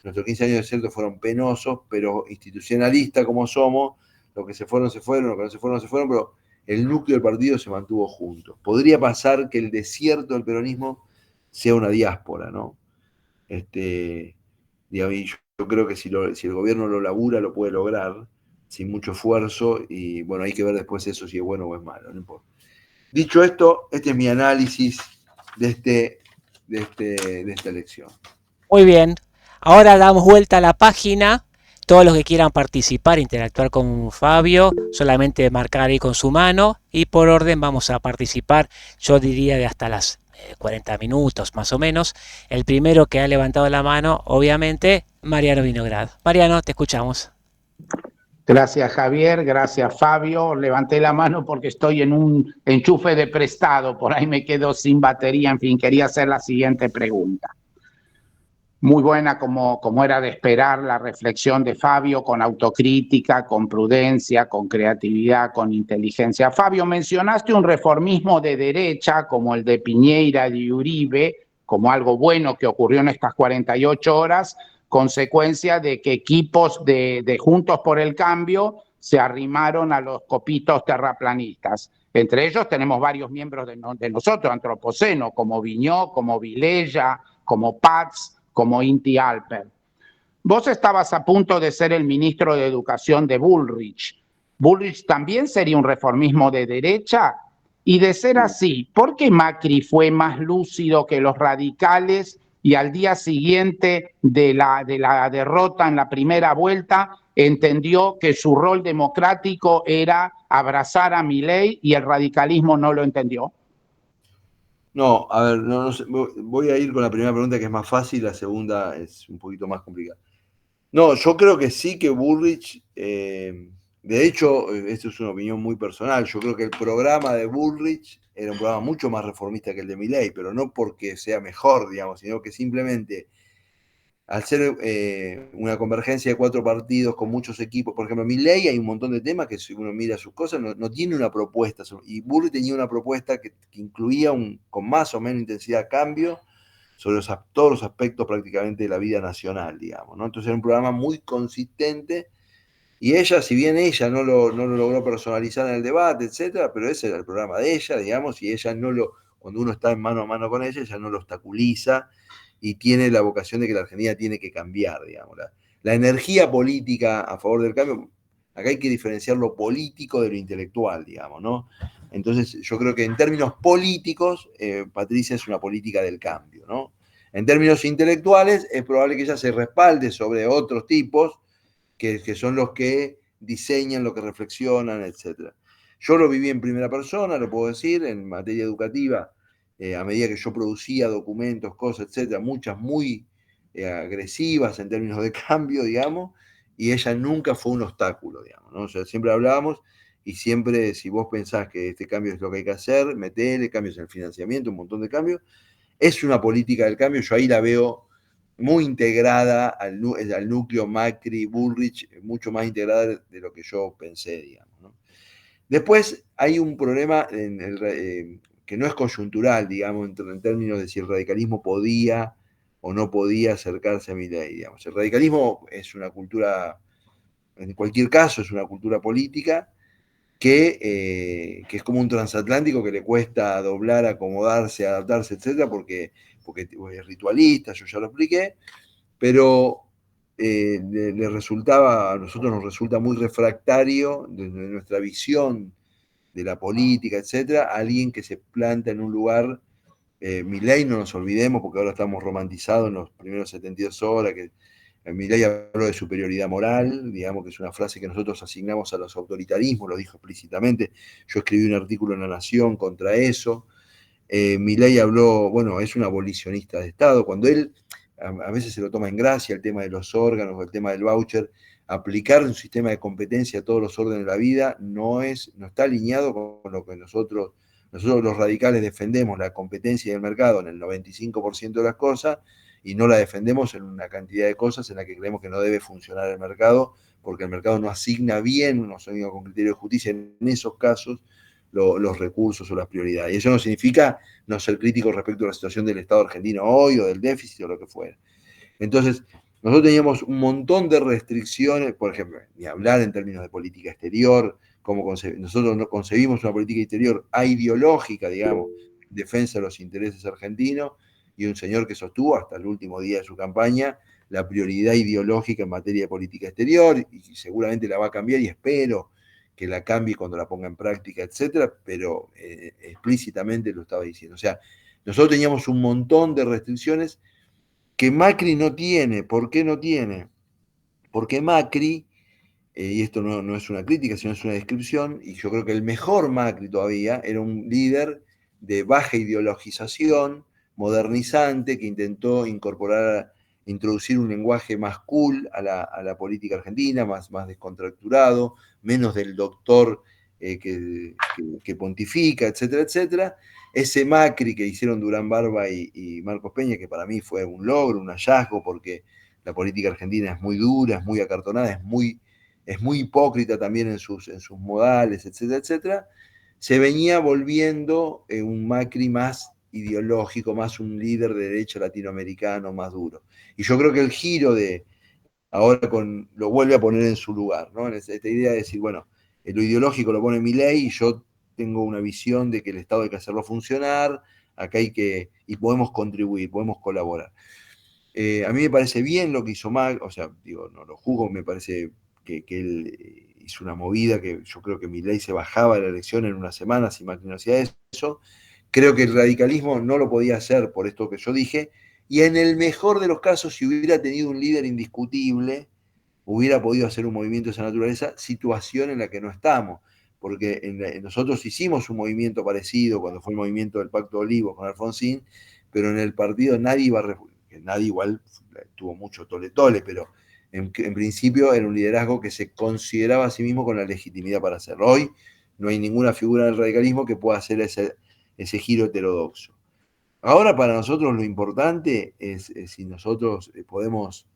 Nuestros 15 años de desierto fueron penosos, pero institucionalistas como somos, los que se fueron, se fueron, los que no se fueron, no se fueron, pero el núcleo del partido se mantuvo junto. Podría pasar que el desierto del peronismo sea una diáspora, ¿no? Y yo creo que si el gobierno lo labura, lo puede lograr sin mucho esfuerzo, y bueno, hay que ver después eso si es bueno o es malo, no importa. Dicho esto, este es mi análisis de esta elección. Muy bien, ahora damos vuelta a la página. Todos los que quieran participar, interactuar con Fabio, solamente marcar ahí con su mano y por orden vamos a participar, yo diría de hasta las 40 minutos más o menos. El primero que ha levantado la mano, obviamente, Mariano Vinograd. Mariano, te escuchamos. Gracias, Javier. Gracias, Fabio. Levanté la mano porque estoy en un enchufe de prestado. Por ahí me quedo sin batería. En fin, quería hacer la siguiente pregunta. Muy buena, como era de esperar, la reflexión de Fabio, con autocrítica, con prudencia, con creatividad, con inteligencia. Fabio, mencionaste un reformismo de derecha como el de Piñera y Uribe, como algo bueno que ocurrió en estas 48 horas, consecuencia de que equipos de Juntos por el Cambio se arrimaron a los copitos terraplanistas. Entre ellos tenemos varios miembros de nosotros, antropoceno, como Viñó, como Vilella, como Paz, como Inti Alper. Vos estabas a punto de ser el ministro de Educación de Bullrich. ¿Bullrich también sería un reformismo de derecha? Y de ser así, ¿por qué Macri fue más lúcido que los radicales y al día siguiente de la derrota en la primera vuelta entendió que su rol democrático era abrazar a Milei y el radicalismo no lo entendió? No, a ver, no sé, voy a ir con la primera pregunta, que es más fácil, la segunda es un poquito más complicada. No, yo creo que sí, que Bullrich, de hecho, esto es una opinión muy personal, yo creo que el programa de Bullrich era un programa mucho más reformista que el de Milei, pero no porque sea mejor, digamos, sino que simplemente al ser una convergencia de 4 partidos con muchos equipos, por ejemplo, Milei, hay un montón de temas que si uno mira sus cosas, no tiene una propuesta, y Bullrich tenía una propuesta que incluía con más o menos intensidad cambio sobre todos los aspectos prácticamente de la vida nacional, digamos, ¿no? Entonces era un programa muy consistente, y ella, si bien ella no lo logró personalizar en el debate, etcétera, pero ese era el programa de ella, digamos, y ella cuando uno está en mano a mano con ella no lo obstaculiza, y tiene la vocación de que la Argentina tiene que cambiar, digamos. La energía política a favor del cambio, acá hay que diferenciar lo político de lo intelectual, digamos, ¿no? Entonces, yo creo que en términos políticos, Patricia es una política del cambio, ¿no? En términos intelectuales, es probable que ella se respalde sobre otros tipos, que son los que diseñan, los que reflexionan, etc. Yo lo viví en primera persona, lo puedo decir, en materia educativa, a medida que yo producía documentos, cosas, etc., muchas muy agresivas en términos de cambio, digamos, y ella nunca fue un obstáculo, digamos, ¿no? O sea, siempre hablábamos y siempre, si vos pensás que este cambio es lo que hay que hacer, metele cambios en el financiamiento, un montón de cambios, es una política del cambio, yo ahí la veo muy integrada al núcleo Macri-Bullrich, mucho más integrada de lo que yo pensé, digamos, ¿no? Después hay un problema que no es coyuntural, digamos, en términos de si el radicalismo podía o no podía acercarse a Milei, digamos. El radicalismo es una cultura, en cualquier caso, es una cultura política que es como un transatlántico que le cuesta doblar, acomodarse, adaptarse, etcétera, porque es ritualista, yo ya lo expliqué, pero le resultaba, a nosotros nos resulta muy refractario desde nuestra visión de la política, etcétera, alguien que se planta en un lugar, Milei, no nos olvidemos, porque ahora estamos romantizados en los primeros 72 horas, que Milei habló de superioridad moral, digamos que es una frase que nosotros asignamos a los autoritarismos, lo dijo explícitamente. Yo escribí un artículo en La Nación contra eso. Milei habló, bueno, es un abolicionista de Estado. Cuando él, a veces se lo toma en gracia el tema de los órganos o el tema del voucher, aplicar un sistema de competencia a todos los órdenes de la vida no está alineado con lo que nosotros los radicales defendemos, la competencia del mercado en el 95% de las cosas, y no la defendemos en una cantidad de cosas en la que creemos que no debe funcionar el mercado, porque el mercado no asigna bien, no asigna con criterio de justicia en esos casos los recursos o las prioridades. Y eso no significa no ser crítico respecto a la situación del Estado argentino hoy o del déficit o lo que fuera. Entonces, nosotros teníamos un montón de restricciones, por ejemplo, ni hablar en términos de política exterior, nosotros no concebimos una política exterior aideológica, digamos, en defensa de los intereses argentinos, y un señor que sostuvo hasta el último día de su campaña la prioridad ideológica en materia de política exterior, y seguramente la va a cambiar, y espero que la cambie cuando la ponga en práctica, etcétera, pero explícitamente lo estaba diciendo. O sea, nosotros teníamos un montón de restricciones que Macri no tiene. ¿Por qué no tiene? Porque Macri, y esto no es una crítica, sino es una descripción, y yo creo que el mejor Macri todavía era un líder de baja ideologización, modernizante, que intentó introducir un lenguaje más cool a la política argentina, más descontracturado, menos del doctor que pontifica, etcétera, etcétera. Ese Macri que hicieron Durán Barba y Marcos Peña, que para mí fue un logro, un hallazgo, porque la política argentina es muy dura, es muy acartonada, es muy hipócrita también en sus modales, etcétera, etcétera, se venía volviendo un Macri más ideológico, más un líder de derecha latinoamericano, más duro. Y yo creo que el giro ahora lo vuelve a poner en su lugar, ¿no? Esta idea de decir, bueno, lo ideológico lo pone Milei y yo tengo una visión de que el Estado hay que hacerlo funcionar, acá y podemos contribuir, podemos colaborar. A mí me parece bien lo que hizo Macri, o sea, digo, no lo juzgo, me parece que él hizo una movida que yo creo que Milei se bajaba de la elección en una semana si Macri no hacía eso. Creo que el radicalismo no lo podía hacer por esto que yo dije, y en el mejor de los casos, si hubiera tenido un líder indiscutible, hubiera podido hacer un movimiento de esa naturaleza, situación en la que no estamos, porque nosotros hicimos un movimiento parecido cuando fue el movimiento del Pacto de Olivos con Alfonsín, pero en el partido nadie igual tuvo mucho tole-tole, pero en principio era un liderazgo que se consideraba a sí mismo con la legitimidad para hacerlo. Hoy no hay ninguna figura del radicalismo que pueda hacer ese giro heterodoxo. Ahora para nosotros lo importante es si nosotros podemos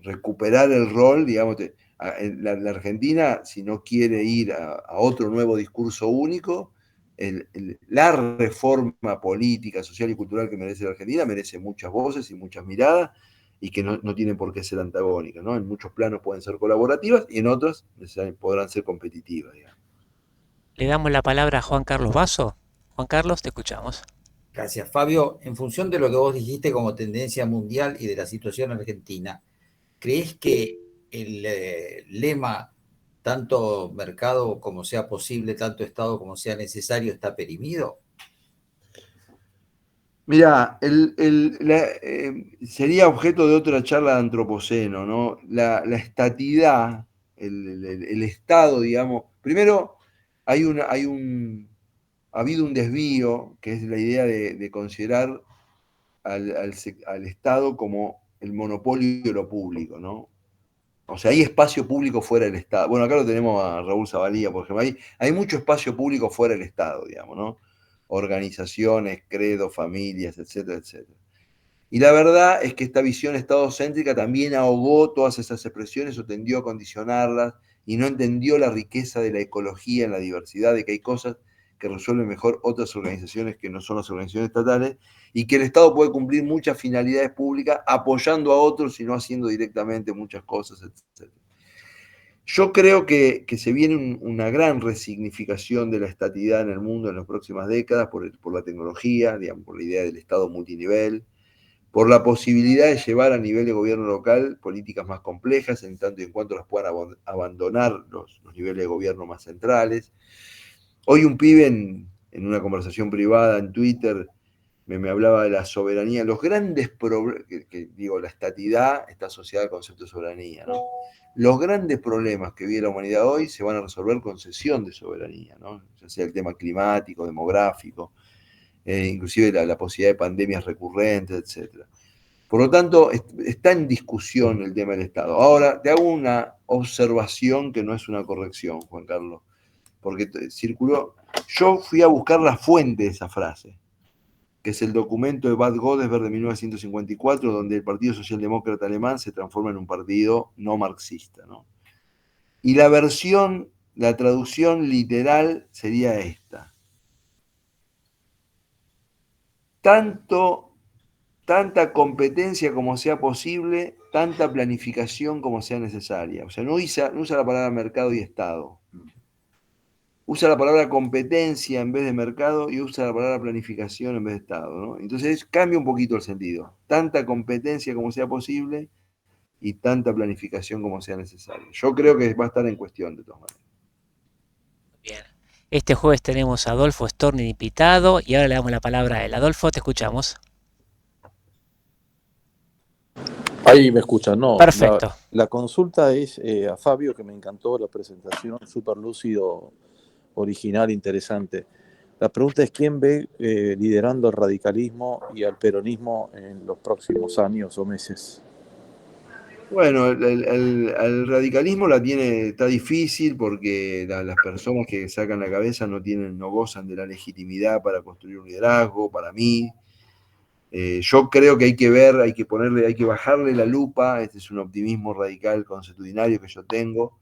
recuperar el rol, digamos, la Argentina, si no quiere ir a otro nuevo discurso único, la reforma política, social y cultural que merece la Argentina merece muchas voces y muchas miradas, y que no tienen por qué ser antagónicas, ¿no? En muchos planos pueden ser colaborativas y en otros podrán ser competitivas, digamos. Le damos la palabra a Juan Carlos Basso. Juan Carlos, te escuchamos. Gracias, Fabio. En función de lo que vos dijiste como tendencia mundial y de la situación argentina, ¿crees que el lema tanto mercado como sea posible, tanto Estado como sea necesario, está perimido? Mirá, sería objeto de otra charla de antropoceno, ¿no? La estatidad, el Estado, digamos. Primero, ha habido un desvío, que es la idea de considerar al Estado como el monopolio de lo público, ¿no? O sea, hay espacio público fuera del Estado. Bueno, acá lo tenemos a Raúl Zavalía, por ejemplo. Hay mucho espacio público fuera del Estado, digamos, ¿no? Organizaciones, credos, familias, etcétera, etcétera. Y la verdad es que esta visión estadocéntrica también ahogó todas esas expresiones o tendió a condicionarlas y no entendió la riqueza de la ecología en la diversidad, de que hay cosas que resuelven mejor otras organizaciones que no son las organizaciones estatales y que el Estado puede cumplir muchas finalidades públicas apoyando a otros y no haciendo directamente muchas cosas, etc. Yo creo que se viene una gran resignificación de la estatidad en el mundo en las próximas décadas por la tecnología, digamos, por la idea del Estado multinivel, por la posibilidad de llevar a nivel de gobierno local políticas más complejas, en tanto y en cuanto las puedan abandonar los niveles de gobierno más centrales. Hoy un pibe en una conversación privada en Twitter me hablaba de la soberanía, los grandes problemas, digo, la estatidad está asociada al concepto de soberanía, ¿no? Los grandes problemas que vive la humanidad hoy se van a resolver con cesión de soberanía, ¿no? Ya sea el tema climático, demográfico, inclusive la posibilidad de pandemias recurrentes, etc. Por lo tanto, está en discusión el tema del Estado. Ahora, te hago una observación que no es una corrección, Juan Carlos, porque circuló. Yo fui a buscar la fuente de esa frase, que es el documento de Bad Godesberg de 1954, donde el Partido Socialdemócrata Alemán se transforma en un partido no marxista, ¿no? Y la traducción literal sería esta. Tanta competencia como sea posible, tanta planificación como sea necesaria. O sea, no usa la palabra mercado y Estado. Usa la palabra competencia en vez de mercado y usa la palabra planificación en vez de Estado, ¿no? Entonces cambia un poquito el sentido. Tanta competencia como sea posible y tanta planificación como sea necesaria. Yo creo que va a estar en cuestión de todas maneras. Bien. Este jueves tenemos a Adolfo Storni invitado y ahora le damos la palabra a él. Adolfo, te escuchamos. Ahí me escuchan, no. Perfecto. La consulta es a Fabio, que me encantó la presentación, súper lúcido, original, interesante. La pregunta es: ¿quién ve liderando el radicalismo y al peronismo en los próximos años o meses? Bueno, el radicalismo está difícil porque las personas que sacan la cabeza no gozan de la legitimidad para construir un liderazgo, para mí. Yo creo que hay que bajarle la lupa. Este es un optimismo radical consuetudinario que yo tengo.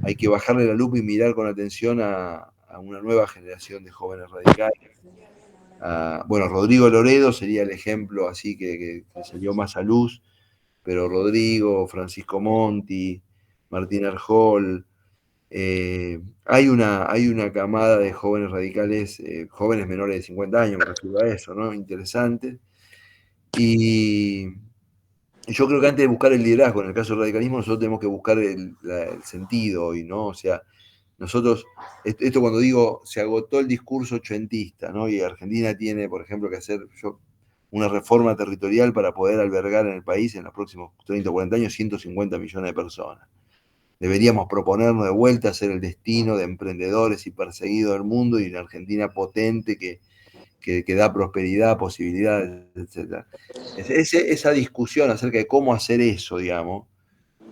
Hay que bajarle la lupa y mirar con atención a una nueva generación de jóvenes radicales. Bueno, Rodrigo Loredo sería el ejemplo así que salió más a luz, pero Rodrigo, Francisco Monti, Martín Arjol, hay una camada de jóvenes radicales, jóvenes menores de 50 años, me refiero a eso, ¿no? Interesantes. Y yo creo que antes de buscar el liderazgo, en el caso del radicalismo, nosotros tenemos que buscar el sentido hoy, ¿no? O sea, nosotros, esto cuando digo, se agotó el discurso ochentista, ¿no? Y Argentina tiene, por ejemplo, que hacer una reforma territorial para poder albergar en el país en los próximos 30 o 40 años 150 millones de personas. Deberíamos proponernos de vuelta ser el destino de emprendedores y perseguidos del mundo y una Argentina potente que da prosperidad, posibilidades, etc. Esa discusión acerca de cómo hacer eso, digamos,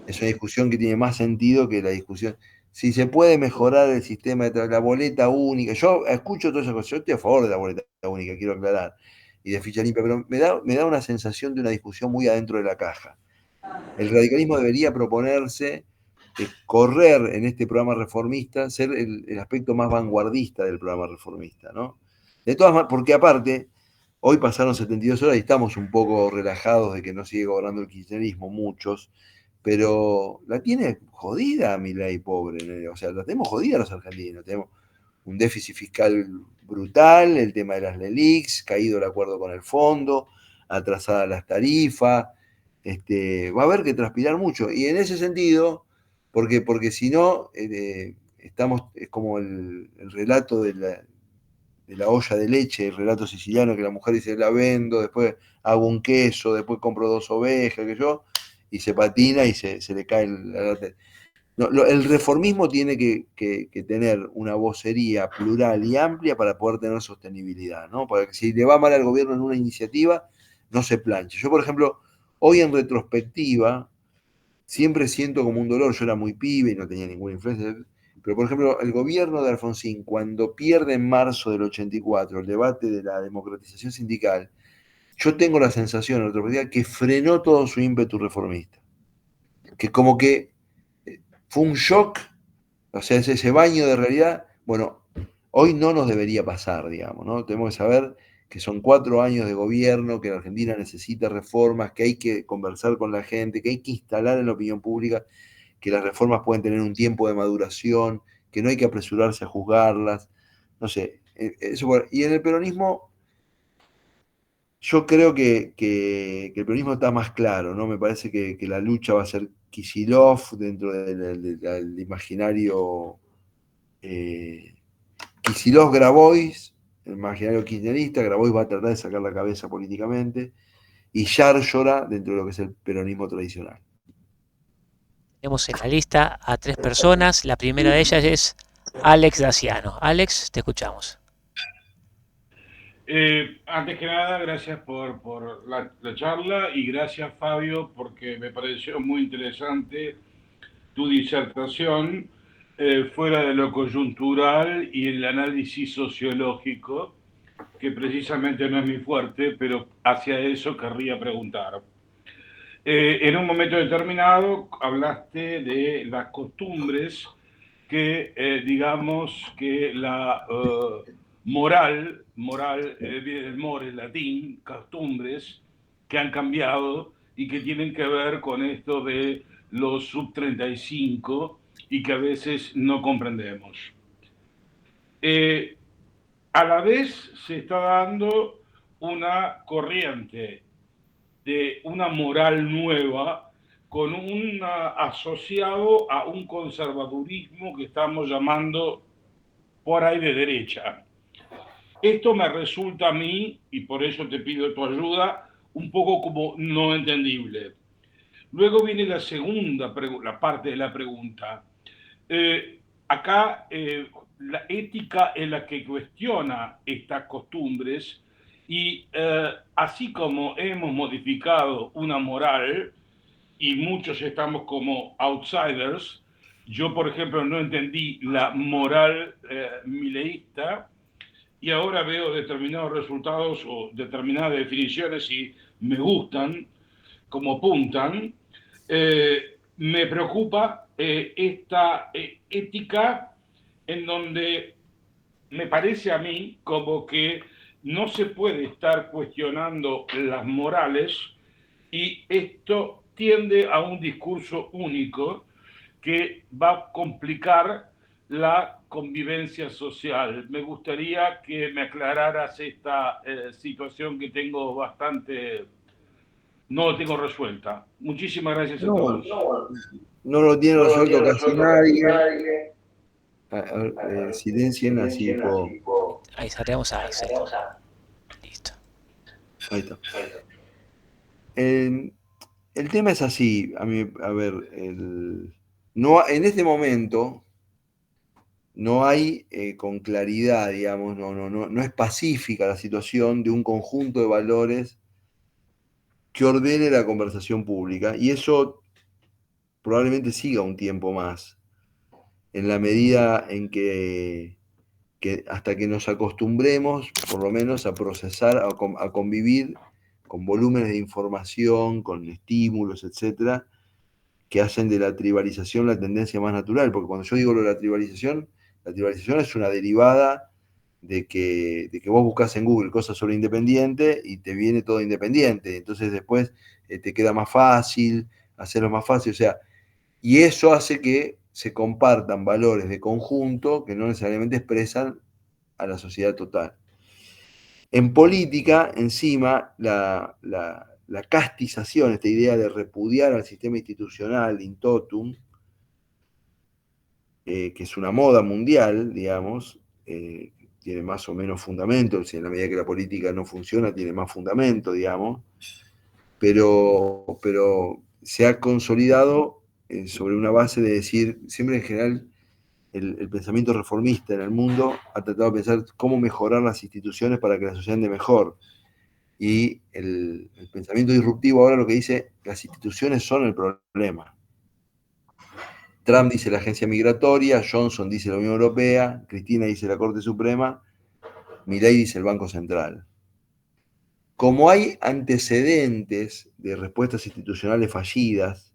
es una discusión que tiene más sentido que la discusión. Si se puede mejorar el sistema de la boleta única, yo escucho todas esas cosas, yo estoy a favor de la boleta única, quiero aclarar, y de ficha limpia, pero me da una sensación de una discusión muy adentro de la caja. El radicalismo debería proponerse correr en este programa reformista, ser el aspecto más vanguardista del programa reformista, ¿no? De todas maneras, porque aparte, hoy pasaron 72 horas y estamos un poco relajados de que no sigue gobernando el kirchnerismo, muchos, pero la tiene jodida Milei, pobre. O sea, la tenemos jodida los argentinos. Tenemos un déficit fiscal brutal, el tema de las LELIQs, caído el acuerdo con el fondo, atrasadas las tarifas. Va a haber que transpirar mucho. Y en ese sentido, porque si no, es como el relato la olla de leche, el relato siciliano, que la mujer dice, la vendo, después hago un queso, después compro 2 ovejas, y se patina y se le cae el reformismo tiene que tener una vocería plural y amplia para poder tener sostenibilidad, ¿no? Para que si le va mal al gobierno en una iniciativa, no se planche. Yo, por ejemplo, hoy en retrospectiva, siempre siento como un dolor, yo era muy pibe y no tenía ninguna influencia, pero por ejemplo, el gobierno de Alfonsín, cuando pierde en marzo del 84 el debate de la democratización sindical, yo tengo la sensación en retrospectiva que frenó todo su ímpetu reformista. Que como que fue un shock, o sea, ese baño de realidad, bueno, hoy no nos debería pasar, digamos, ¿no? Tenemos que saber que son 4 años de gobierno, que la Argentina necesita reformas, que hay que conversar con la gente, que hay que instalar en la opinión pública que las reformas pueden tener un tiempo de maduración, que no hay que apresurarse a juzgarlas, no sé. Y en el peronismo, yo creo que el peronismo está más claro, ¿no? Me parece que la lucha va a ser Kicillof dentro del imaginario Kicillof-Grabois, el imaginario kirchnerista. Grabois va a tratar de sacar la cabeza políticamente, y Yárzora dentro de lo que es el peronismo tradicional. Tenemos en la lista a 3 personas. La primera de ellas es Alex Daciano. Alex, te escuchamos. Antes que nada, gracias por la charla, y gracias, Fabio, porque me pareció muy interesante tu disertación, fuera de lo coyuntural y el análisis sociológico, que precisamente no es mi fuerte, pero hacia eso querría preguntar. En un momento determinado hablaste de las costumbres que, digamos, que la moral, el more, el latín, costumbres que han cambiado y que tienen que ver con esto de los sub-35 y que a veces no comprendemos. A la vez se está dando una corriente de una moral nueva con un asociado a un conservadurismo que estamos llamando por ahí de derecha. Esto me resulta a mí, y por eso te pido tu ayuda, un poco como no entendible. Luego viene la segunda, la parte de la pregunta. Acá la ética es la que cuestiona estas costumbres, y así como hemos modificado una moral y muchos estamos como outsiders, yo por ejemplo no entendí la moral mileísta, y ahora veo determinados resultados o determinadas definiciones y me gustan como apuntan. Me preocupa esta ética en donde me parece a mí como que no se puede estar cuestionando las morales, y esto tiende a un discurso único que va a complicar la convivencia social. Me gustaría que me aclararas esta situación que tengo bastante... no lo tengo resuelta. Muchísimas gracias a todos. No lo tiene resuelto casi nadie. Silencien, así puedo. Ahí salteamos a Axel. Listo. Ahí está. El tema es así, a ver, no, en este momento no hay con claridad, digamos, no es pacífica la situación de un conjunto de valores que ordene la conversación pública, y eso probablemente siga un tiempo más, en la medida en que hasta que nos acostumbremos, por lo menos, a procesar, a convivir con volúmenes de información, con estímulos, etcétera, que hacen de la tribalización la tendencia más natural. Porque cuando yo digo lo de la tribalización es una derivada de que vos buscas en Google cosas sobre Independiente y te viene todo Independiente. Entonces después te queda más fácil, hacerlo más fácil. O sea, y eso hace que se compartan valores de conjunto que no necesariamente expresan a la sociedad total. En política, encima, la castización, esta idea de repudiar al sistema institucional in totum, que es una moda mundial, digamos, tiene más o menos fundamento, si en la medida que la política no funciona, tiene más fundamento, digamos, pero se ha consolidado sobre una base de decir, siempre en general, el pensamiento reformista en el mundo ha tratado de pensar cómo mejorar las instituciones para que la sociedad ande mejor. Y el pensamiento disruptivo ahora lo que dice, las instituciones son el problema. Trump dice la agencia migratoria, Johnson dice la Unión Europea, Cristina dice la Corte Suprema, Milei dice el Banco Central. Como hay antecedentes de respuestas institucionales fallidas,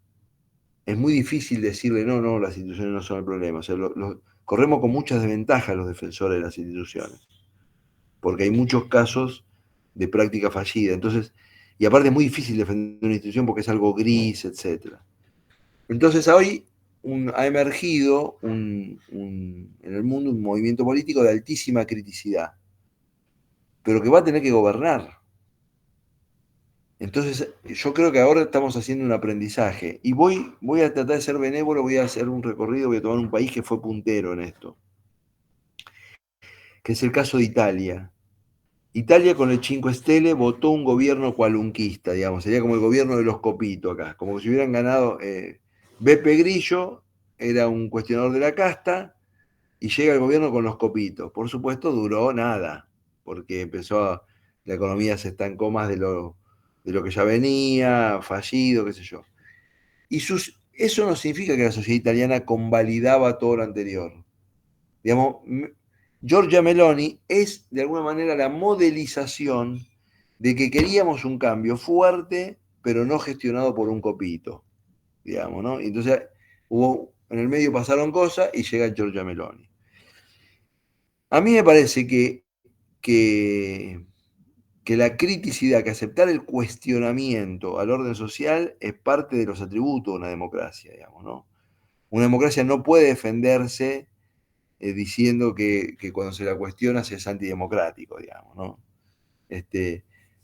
es muy difícil decirle, no, las instituciones no son el problema. O sea, corremos con muchas desventajas los defensores de las instituciones, porque hay muchos casos de práctica fallida. Entonces, y aparte es muy difícil defender una institución porque es algo gris, etc. Entonces hoy ha emergido en el mundo un movimiento político de altísima criticidad, pero que va a tener que gobernar. Entonces, yo creo que ahora estamos haciendo un aprendizaje y voy a tratar de ser benévolo, voy a hacer un recorrido, voy a tomar un país que fue puntero en esto, que es el caso de Italia. Italia con el Cinque Stelle votó un gobierno qualunquista, digamos, sería como el gobierno de los Copito acá, como si hubieran ganado. Beppe Grillo era un cuestionador de la casta y llega el gobierno con los Copitos. Por supuesto, duró nada, porque la economía se estancó más de lo que ya venía, fallido, qué sé yo. Eso no significa que la sociedad italiana convalidaba todo lo anterior. Digamos, Giorgia Meloni es de alguna manera la modelización de que queríamos un cambio fuerte, pero no gestionado por un copito, digamos, ¿no? Entonces en el medio pasaron cosas y llega Giorgia Meloni. A mí me parece que la criticidad, que aceptar el cuestionamiento al orden social es parte de los atributos de una democracia, digamos, ¿no? Una democracia no puede defenderse diciendo que cuando se la cuestiona se es antidemocrático, digamos, ¿no?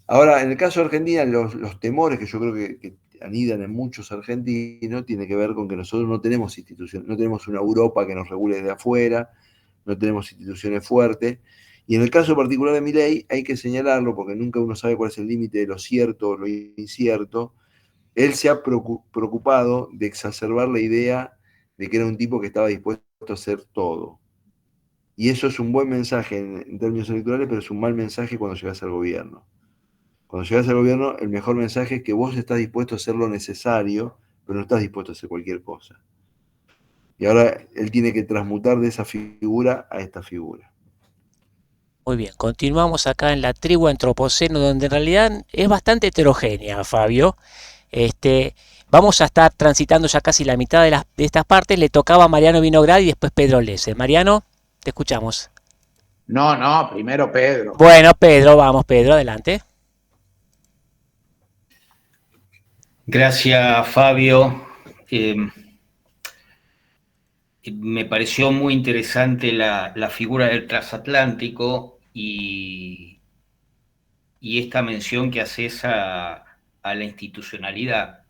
Ahora, en el caso de Argentina, los temores que yo creo que anidan en muchos argentinos tiene que ver con que nosotros no tenemos instituciones, no tenemos una Europa que nos regule desde afuera, no tenemos instituciones fuertes. Y en el caso particular de Milei hay que señalarlo, porque nunca uno sabe cuál es el límite de lo cierto o lo incierto. Él se ha preocupado de exacerbar la idea de que era un tipo que estaba dispuesto a hacer todo. Y eso es un buen mensaje en términos electorales, pero es un mal mensaje cuando llegas al gobierno. Cuando llegas al gobierno, el mejor mensaje es que vos estás dispuesto a hacer lo necesario, pero no estás dispuesto a hacer cualquier cosa. Y ahora él tiene que transmutar de esa figura a esta figura. Muy bien, continuamos acá en la tribu Antropoceno, donde en realidad es bastante heterogénea, Fabio. Vamos a estar transitando ya casi la mitad de estas partes. Le tocaba a Mariano Vinograd y después Pedro Lese. Mariano, te escuchamos. No, primero Pedro. Bueno, Pedro, vamos, Pedro, adelante. Gracias, Fabio. Me pareció muy interesante la figura del transatlántico y esta mención que haces a la institucionalidad.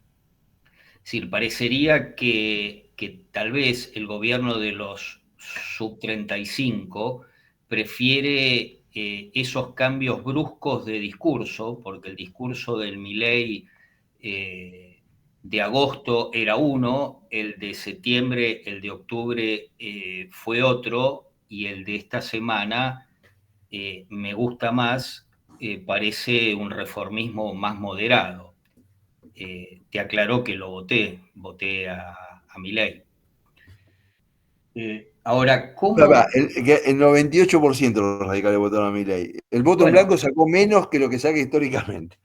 Es decir, parecería que tal vez el gobierno de los sub-35 prefiere esos cambios bruscos de discurso, porque el discurso del Milei de agosto era uno, el de septiembre, el de octubre fue otro, y el de esta semana me gusta más, parece un reformismo más moderado. Te aclaró que lo voté a Milei. Ahora, ¿cómo? El 98% de los radicales votaron a Milei. El voto en blanco sacó menos que lo que saca históricamente.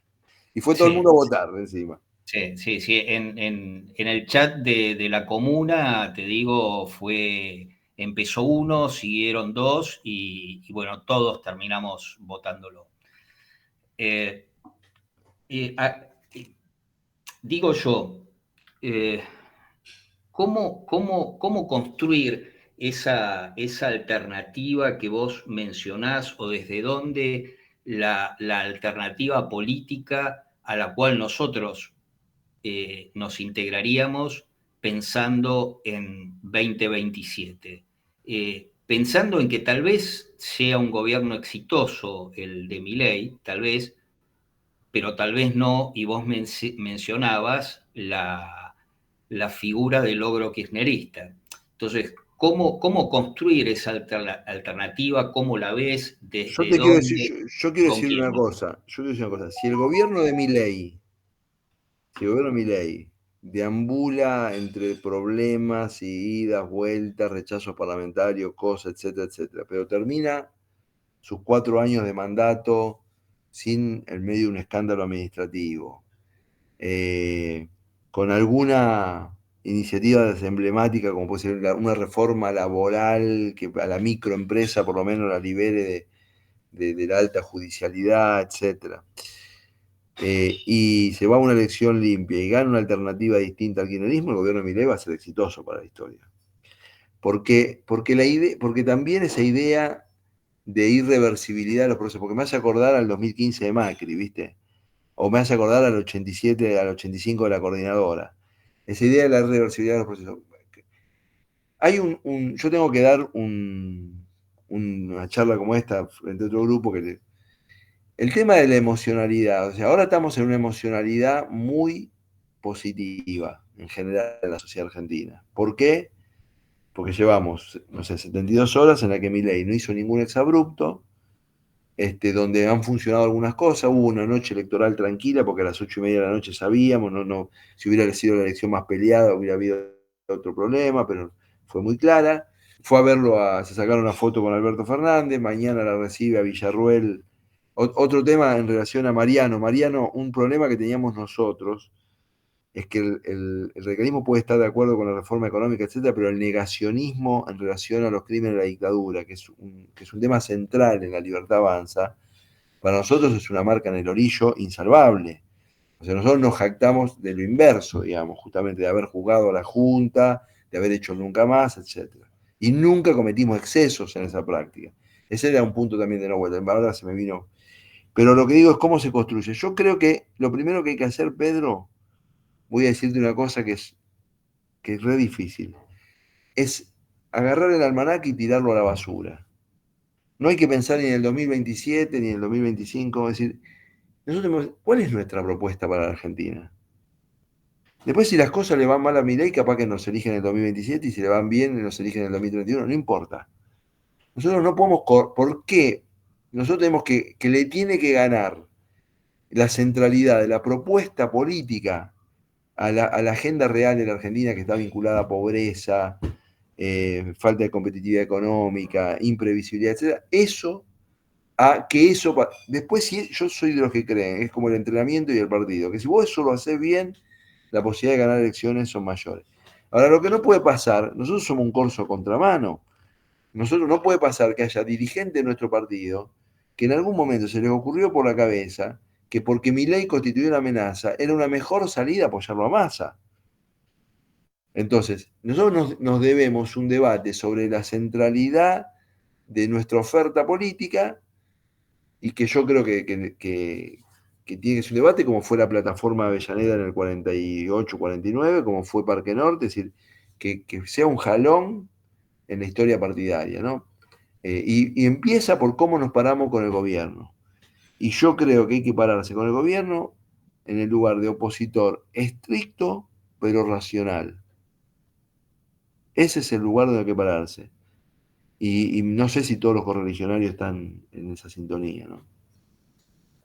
Y fue todo el mundo a votar encima. Sí. En el chat de la comuna, te digo, empezó uno, siguieron dos y bueno, todos terminamos votándolo. Digo yo, ¿cómo construir esa alternativa que vos mencionás, o desde dónde la alternativa política a la cual nosotros nos integraríamos pensando en 2027? pensando en que tal vez sea un gobierno exitoso el de Milei, tal vez, pero tal vez no, y vos mencionabas la figura del logro kirchnerista. Entonces, ¿cómo construir esa alternativa? ¿Cómo la ves? Yo ¿Desde te quiero decir, dónde? yo quiero ¿Con decir una quién? cosa, si el gobierno de Milei, si el gobierno de Milei deambula entre problemas y idas, vueltas, rechazos parlamentarios, cosas, etcétera, etcétera, pero termina sus 4 años de mandato sin el medio de un escándalo administrativo, con alguna iniciativa emblemática, como puede ser una reforma laboral que a la microempresa por lo menos la libere de la alta judicialidad, etc. Y se va a una elección limpia y gana una alternativa distinta al kirchnerismo, el gobierno de Milei va a ser exitoso para la historia. Porque también esa idea de irreversibilidad de los procesos, porque me hace acordar al 2015 de Macri, ¿viste? O me hace acordar al 87, al 85 de la coordinadora. Esa idea de la irreversibilidad de los procesos. Yo tengo que dar una charla como esta frente a otro grupo el tema de la emocionalidad, o sea, ahora estamos en una emocionalidad muy positiva en general en la sociedad argentina. ¿Por qué? Porque llevamos, no sé, 72 horas en las que Milei no hizo ningún exabrupto, donde han funcionado algunas cosas. Hubo una noche electoral tranquila, porque a las 8:30 de la noche sabíamos, si hubiera sido la elección más peleada hubiera habido otro problema, pero fue muy clara. Fue a verlo, se sacaron una foto con Alberto Fernández, mañana la recibe a Villarruel. Otro tema en relación a Mariano. Mariano, un problema que teníamos nosotros es que el radicalismo puede estar de acuerdo con la reforma económica, etcétera, pero el negacionismo en relación a los crímenes de la dictadura, que es un tema central en La Libertad Avanza, para nosotros es una marca en el orillo insalvable. O sea, nosotros nos jactamos de lo inverso, digamos, justamente de haber jugado a la Junta, de haber hecho nunca más, etcétera. Y nunca cometimos excesos en esa práctica. Ese era un punto también de no vuelta. Ahora se me vino. Pero lo que digo es cómo se construye. Yo creo que lo primero que hay que hacer, Pedro, voy a decirte una cosa que es re difícil, es agarrar el almanaque y tirarlo a la basura. No hay que pensar ni en el 2027 ni en el 2025, es decir, ¿cuál es nuestra propuesta para la Argentina? Después, si las cosas le van mal a Milei, capaz que nos eligen en el 2027, y si le van bien, nos eligen en el 2031, no importa. Nosotros no podemos, ¿por qué? Nosotros tenemos que le tiene que ganar la centralidad de la propuesta política a la agenda real de la Argentina, que está vinculada a pobreza, falta de competitividad económica, imprevisibilidad, etc. Después, si yo soy de los que creen, es como el entrenamiento y el partido, que si vos eso lo haces bien, la posibilidad de ganar elecciones son mayores. Ahora, lo que no puede pasar, nosotros somos un corso contramano, nosotros no puede pasar que haya dirigentes de nuestro partido que en algún momento se les ocurrió por la cabeza que porque Milei constituyó una amenaza, era una mejor salida apoyarlo a Massa. Entonces, nosotros nos debemos un debate sobre la centralidad de nuestra oferta política, y que yo creo que tiene que ser un debate como fue la plataforma Avellaneda en el 48, 49, como fue Parque Norte, es decir, que sea un jalón en la historia partidaria, ¿no? Y empieza por cómo nos paramos con el gobierno. Y yo creo que hay que pararse con el gobierno en el lugar de opositor estricto, pero racional. Ese es el lugar donde hay que pararse. Y no sé si todos los correligionarios están en esa sintonía, ¿no?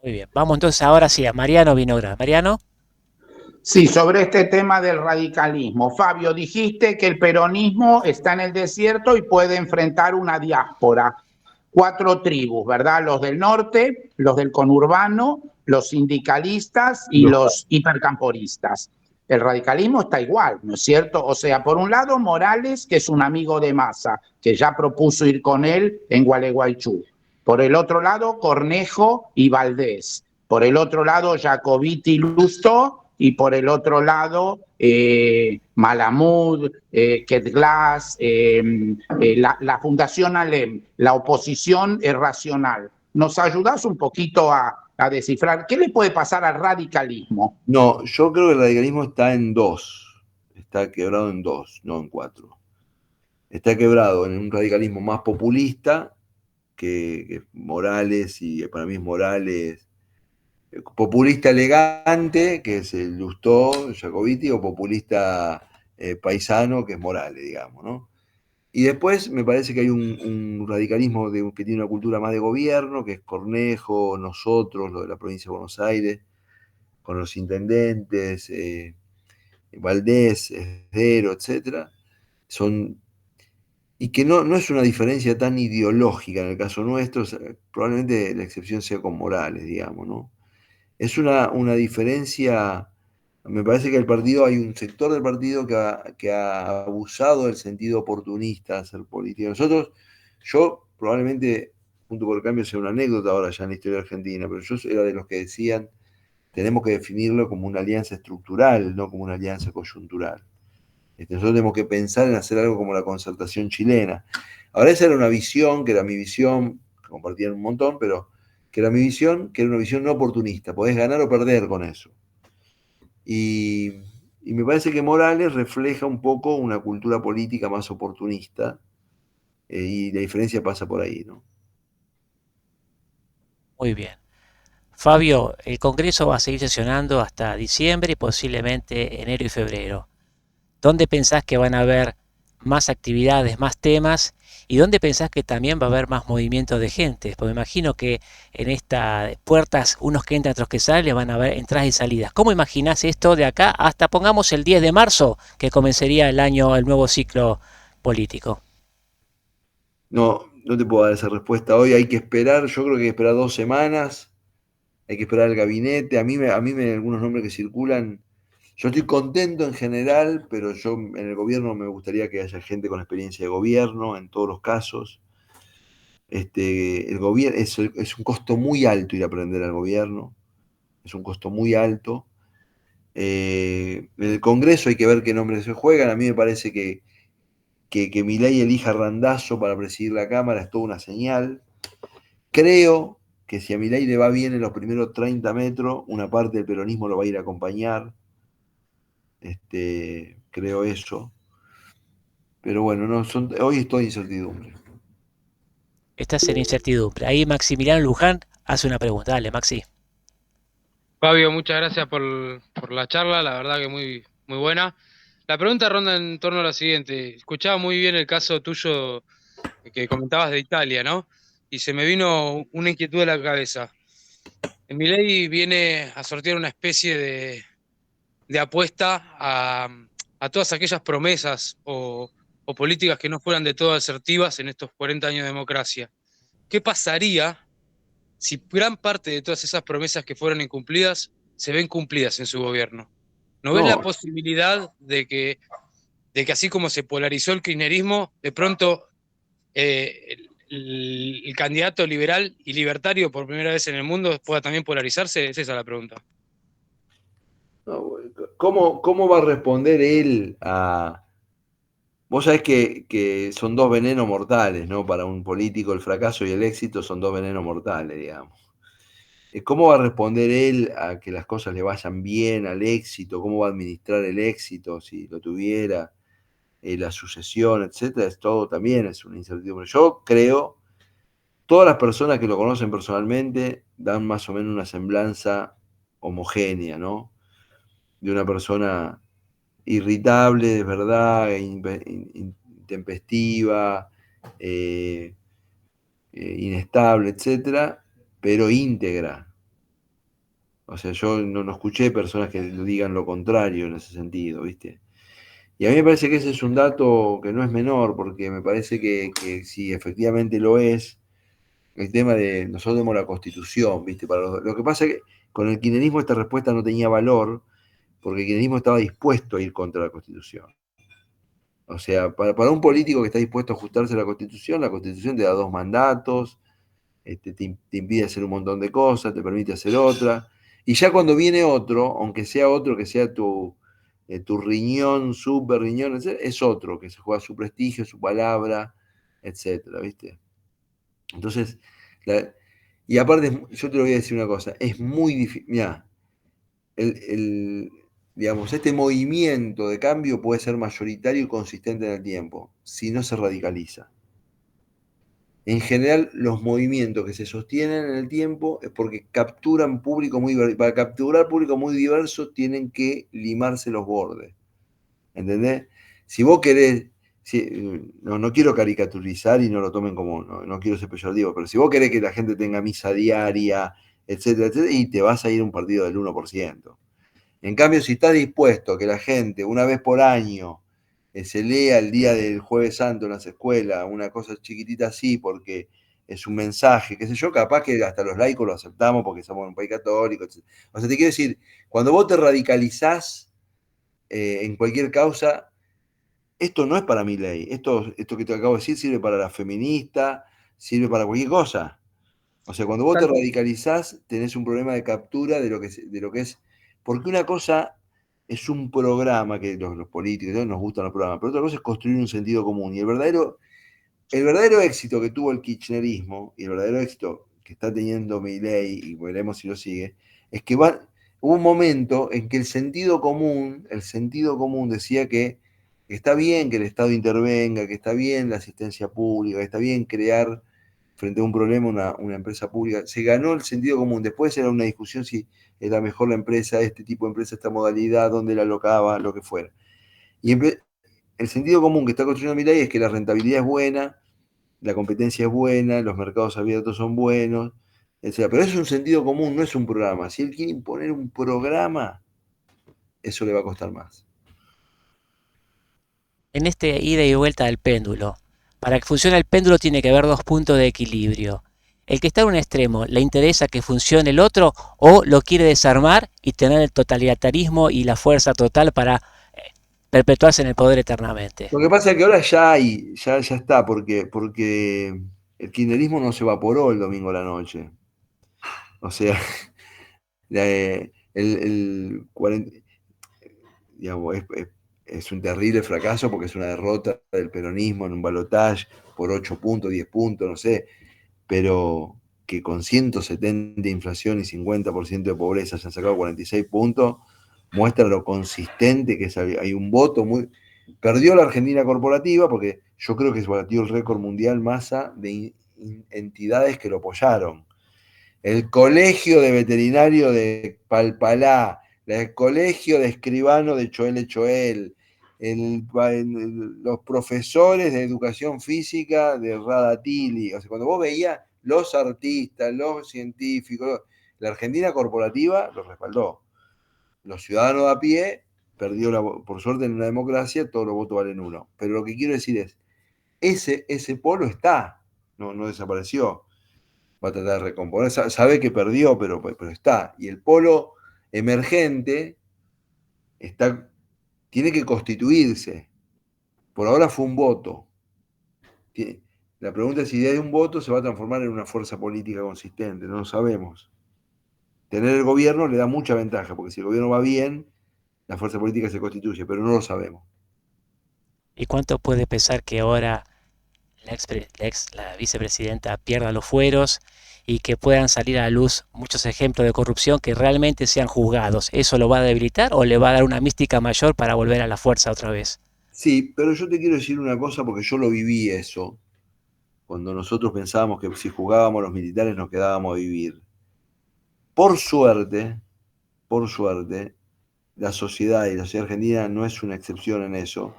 Muy bien, vamos entonces ahora sí a Mariano Vinograd. Mariano. Sí, sobre este tema del radicalismo. Fabio, dijiste que el peronismo está en el desierto y puede enfrentar una diáspora. 4 tribus, ¿verdad? Los del norte, los del conurbano, los sindicalistas y los hipercamporistas. El radicalismo está igual, ¿no es cierto? O sea, por un lado Morales, que es un amigo de Massa, que ya propuso ir con él en Gualeguaychú. Por el otro lado, Cornejo y Valdés. Por el otro lado, Jacobiti y Lustó. Y por el otro lado, Malamud, Ketglas, la Fundación Alem, la oposición racional. ¿Nos ayudas un poquito a descifrar qué le puede pasar al radicalismo? No, yo creo que el radicalismo está en 2, está quebrado en 2, no en 4. está quebrado en un radicalismo más populista, que Morales, y para mí es Morales, populista elegante, que es el Lustó, Jacobiti, o populista paisano, que es Morales, digamos, ¿no? Y después me parece que hay un radicalismo que tiene una cultura más de gobierno, que es Cornejo, nosotros, lo de la provincia de Buenos Aires, con los intendentes, Valdés, Esdero, etcétera, y que no es una diferencia tan ideológica en el caso nuestro, probablemente la excepción sea con Morales, digamos, ¿no? Es una diferencia, me parece que hay un sector del partido que ha abusado del sentido oportunista de hacer política. Yo probablemente, Junto por el Cambio sea una anécdota ahora ya en la historia argentina, pero yo era de los que decían, tenemos que definirlo como una alianza estructural, no como una alianza coyuntural. Nosotros tenemos que pensar en hacer algo como la concertación chilena. Ahora esa era una visión, que era mi visión, compartían un montón, pero que era mi visión, que era una visión no oportunista. Podés ganar o perder con eso. Y me parece que Morales refleja un poco una cultura política más oportunista, y la diferencia pasa por ahí, ¿no? Muy bien. Fabio, el Congreso va a seguir sesionando hasta diciembre y posiblemente enero y febrero. ¿Dónde pensás que van a haber más actividades, más temas? ¿Y dónde pensás que también va a haber más movimiento de gente? Porque me imagino que en estas puertas, unos que entran, otros que salen, van a haber entradas y salidas. ¿Cómo imaginás esto de acá hasta, pongamos, el 10 de marzo, que comenzaría el nuevo ciclo político? No te puedo dar esa respuesta hoy. Hay que esperar, yo creo que hay que esperar 2 semanas. Hay que esperar el gabinete. A mí algunos nombres que circulan. Yo estoy contento en general, pero yo en el gobierno me gustaría que haya gente con experiencia de gobierno en todos los casos. El gobierno es un costo muy alto ir a aprender al gobierno. Es un costo muy alto. En el Congreso hay que ver qué nombres se juegan. A mí me parece que Milei elija a Randazzo para presidir la Cámara es toda una señal. Creo que si a Milei le va bien en los primeros 30 metros, una parte del peronismo lo va a ir a acompañar. Creo eso. Pero bueno, hoy estoy en incertidumbre. Estás en incertidumbre. Ahí Maximiliano Luján hace una pregunta. Dale, Maxi. Fabio, muchas gracias por la charla, la verdad que muy, muy buena. La pregunta ronda en torno a la siguiente. Escuchaba muy bien el caso tuyo que comentabas de Italia, ¿no? Y se me vino una inquietud de la cabeza. Milei viene a sortear una especie de apuesta a todas aquellas promesas o políticas que no fueran de todo asertivas en estos 40 años de democracia. ¿Qué pasaría si gran parte de todas esas promesas que fueron incumplidas se ven cumplidas en su gobierno? ¿No ves la No, posibilidad de que así como se polarizó el kirchnerismo, de pronto el candidato liberal y libertario por primera vez en el mundo pueda también polarizarse? Es esa la pregunta. no, ¿cómo va a responder él a... Vos sabés que son dos venenos mortales, ¿no? Para un político el fracaso y el éxito son dos venenos mortales, digamos. ¿Cómo va a responder él a que las cosas le vayan bien, al éxito? ¿Cómo va a administrar el éxito si lo tuviera? La sucesión, etcétera, también es una incertidumbre. Yo creo, todas las personas que lo conocen personalmente dan más o menos una semblanza homogénea, ¿no? De una persona irritable, de verdad, intempestiva, inestable, etcétera, pero íntegra. O sea, yo no escuché personas que digan lo contrario en ese sentido, ¿viste? Y a mí me parece que ese es un dato que no es menor, porque me parece que si efectivamente lo es, el tema de nosotros tenemos la Constitución, ¿viste? Lo que pasa es que con el kirchnerismo esta respuesta no tenía valor, porque el kirchnerismo estaba dispuesto a ir contra la Constitución. O sea, para un político que está dispuesto a ajustarse a la Constitución te da 2 mandatos, te impide hacer un montón de cosas, te permite hacer otra. Y ya cuando viene otro, aunque sea otro que sea tu riñón, super riñón, etc., es otro que se juega su prestigio, su palabra, etcétera, ¿viste? Entonces, y aparte, yo te lo voy a decir una cosa, es muy difícil. Mirá, digamos, este movimiento de cambio puede ser mayoritario y consistente en el tiempo. si no se radicaliza. En general, los movimientos que se sostienen en el tiempo es porque capturan público muy diverso. Para capturar público muy diverso tienen que limarse los bordes. ¿Entendés? Si vos querés, no quiero caricaturizar y no lo tomen como, no quiero ser peyorativo, pero si vos querés que la gente tenga misa diaria, etcétera, etcétera, y te vas a ir a un partido del 1%. En cambio, si estás dispuesto a que la gente una vez por año se lea el día del Jueves Santo en las escuelas, una cosa chiquitita así, porque es un mensaje, qué sé yo, capaz que hasta los laicos lo aceptamos porque somos un país católico, etc. O sea, te quiero decir, cuando vos te radicalizás en cualquier causa, esto no es para mi ley, esto que te acabo de decir sirve para la feminista, sirve para cualquier cosa. O sea, cuando vos te radicalizás, tenés un problema de captura de lo que es, porque una cosa es un programa que los políticos nos gustan los programas, pero otra cosa es construir un sentido común. Y el verdadero éxito que tuvo el kirchnerismo y el verdadero éxito que está teniendo Milei, y veremos si lo sigue, es que hubo un momento en que el sentido común decía que está bien que el Estado intervenga, que está bien la asistencia pública, que está bien crear frente a un problema una empresa pública. Se ganó el sentido común. Después era una discusión si era mejor la empresa, este tipo de empresa, esta modalidad, dónde la alocaba, lo que fuera. Y el sentido común que está construyendo Milei es que la rentabilidad es buena, la competencia es buena, los mercados abiertos son buenos, etc. Pero eso es un sentido común, no es un programa. Si él quiere imponer un programa, eso le va a costar más. En este ida y vuelta del péndulo, para que funcione el péndulo tiene que haber dos puntos de equilibrio. El que está en un extremo, ¿le interesa que funcione el otro o lo quiere desarmar y tener el totalitarismo y la fuerza total para perpetuarse en el poder eternamente? Lo que pasa es que ahora ya está, porque el kirchnerismo no se evaporó el domingo a la noche. O sea, digamos, es un terrible fracaso porque es una derrota del peronismo en un balotaje por 8 puntos, 10 puntos, no sé, pero que con 170 de inflación y 50% de pobreza hayan sacado 46 puntos, muestra lo consistente que es. Hay un voto muy... Perdió la Argentina corporativa porque yo creo que se batió el récord mundial Massa de entidades que lo apoyaron. El colegio de veterinario de Palpalá, el colegio de escribano de Choel, los profesores de educación física de Radatili. O sea, cuando vos veías los artistas, los científicos, la Argentina corporativa los respaldó. Los ciudadanos de a pie perdió, por suerte en una democracia, todos los votos valen uno. Pero lo que quiero decir es, ese polo está, no desapareció. Va a tratar de recomponer, sabe que perdió, pero está. Y el polo emergente tiene que constituirse. Por ahora fue un voto. La pregunta es si de un voto se va a transformar en una fuerza política consistente, no lo sabemos. Tener el gobierno le da mucha ventaja, porque si el gobierno va bien, la fuerza política se constituye, pero no lo sabemos. ¿Y cuánto puede pesar que ahora la vicepresidenta pierda los fueros y que puedan salir a la luz muchos ejemplos de corrupción que realmente sean juzgados? ¿Eso lo va a debilitar o le va a dar una mística mayor para volver a la fuerza otra vez? Sí, pero yo te quiero decir una cosa porque yo lo viví eso, cuando nosotros pensábamos que si jugábamos los militares nos quedábamos a vivir. Por suerte, la sociedad argentina no es una excepción en eso.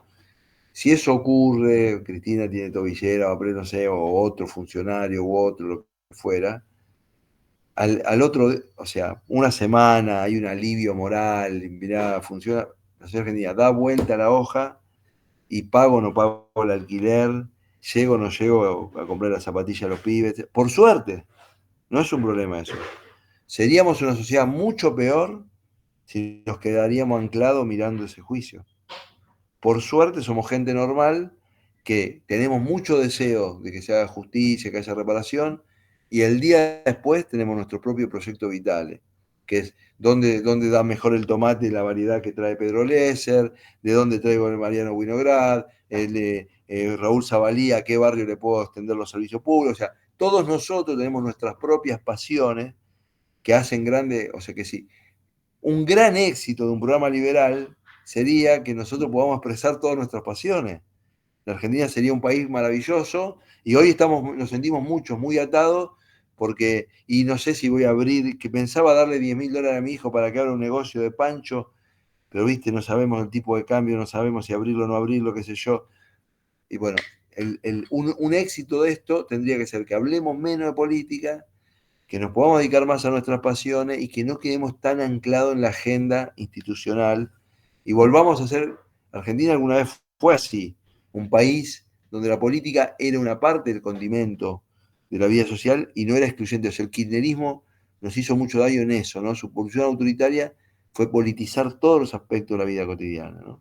Si eso ocurre, Cristina tiene tobillera, no sé, o otro funcionario u otro, lo que fuera, al otro, o sea, una semana hay un alivio moral, mirá, funciona, la sociedad argentina da vuelta a la hoja y pago o no pago el alquiler, llego o no llego a comprar las zapatillas a los pibes. Por suerte, no es un problema eso. Seríamos una sociedad mucho peor si nos quedaríamos anclados mirando ese juicio. Por suerte somos gente normal que tenemos mucho deseo de que se haga justicia, que haya reparación, y el día después tenemos nuestro propio proyecto vital, que es dónde da mejor el tomate, la variedad que trae Pedro Lesser, de dónde traigo el Mariano Winograd, Raúl Zavalía, a qué barrio le puedo extender los servicios públicos. O sea, todos nosotros tenemos nuestras propias pasiones que hacen grande, o sea que sí, un gran éxito de un programa liberal sería que nosotros podamos expresar todas nuestras pasiones. la Argentina sería un país maravilloso, y hoy nos sentimos muchos muy atados, porque, y no sé si voy a abrir, que pensaba darle $10.000 a mi hijo para que abra un negocio de pancho, pero viste, no sabemos el tipo de cambio, no sabemos si abrirlo o no abrirlo, qué sé yo. Y bueno, un éxito de esto tendría que ser que hablemos menos de política, que nos podamos dedicar más a nuestras pasiones y que no quedemos tan anclados en la agenda institucional y volvamos a ser, Argentina alguna vez fue así, un país donde la política era una parte del condimento de la vida social y no era excluyente. O sea, el kirchnerismo nos hizo mucho daño en eso, ¿no? Su pulsión autoritaria fue politizar todos los aspectos de la vida cotidiana, ¿no?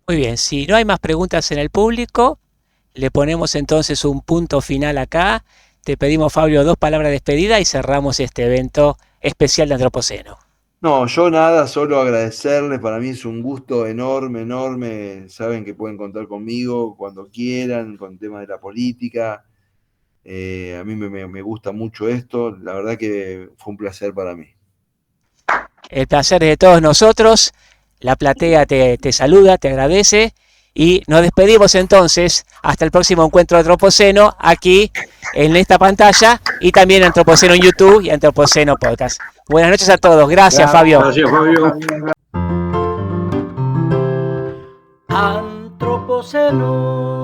Muy bien, si no hay más preguntas en el público, le ponemos entonces un punto final acá. Te pedimos, Fabio, 2 palabras de despedida y cerramos este evento especial de Antropoceno. No, yo nada, solo agradecerles, para mí es un gusto enorme, enorme, saben que pueden contar conmigo cuando quieran, con temas de la política, a mí me gusta mucho esto, la verdad que fue un placer para mí. El placer es de todos nosotros, la platea te saluda, te agradece y nos despedimos entonces hasta el próximo encuentro de Antropoceno aquí en esta pantalla y también Antropoceno en YouTube y Antropoceno Podcast. Buenas noches a todos, gracias Fabio. Gracias, Fabio. Antropoceno.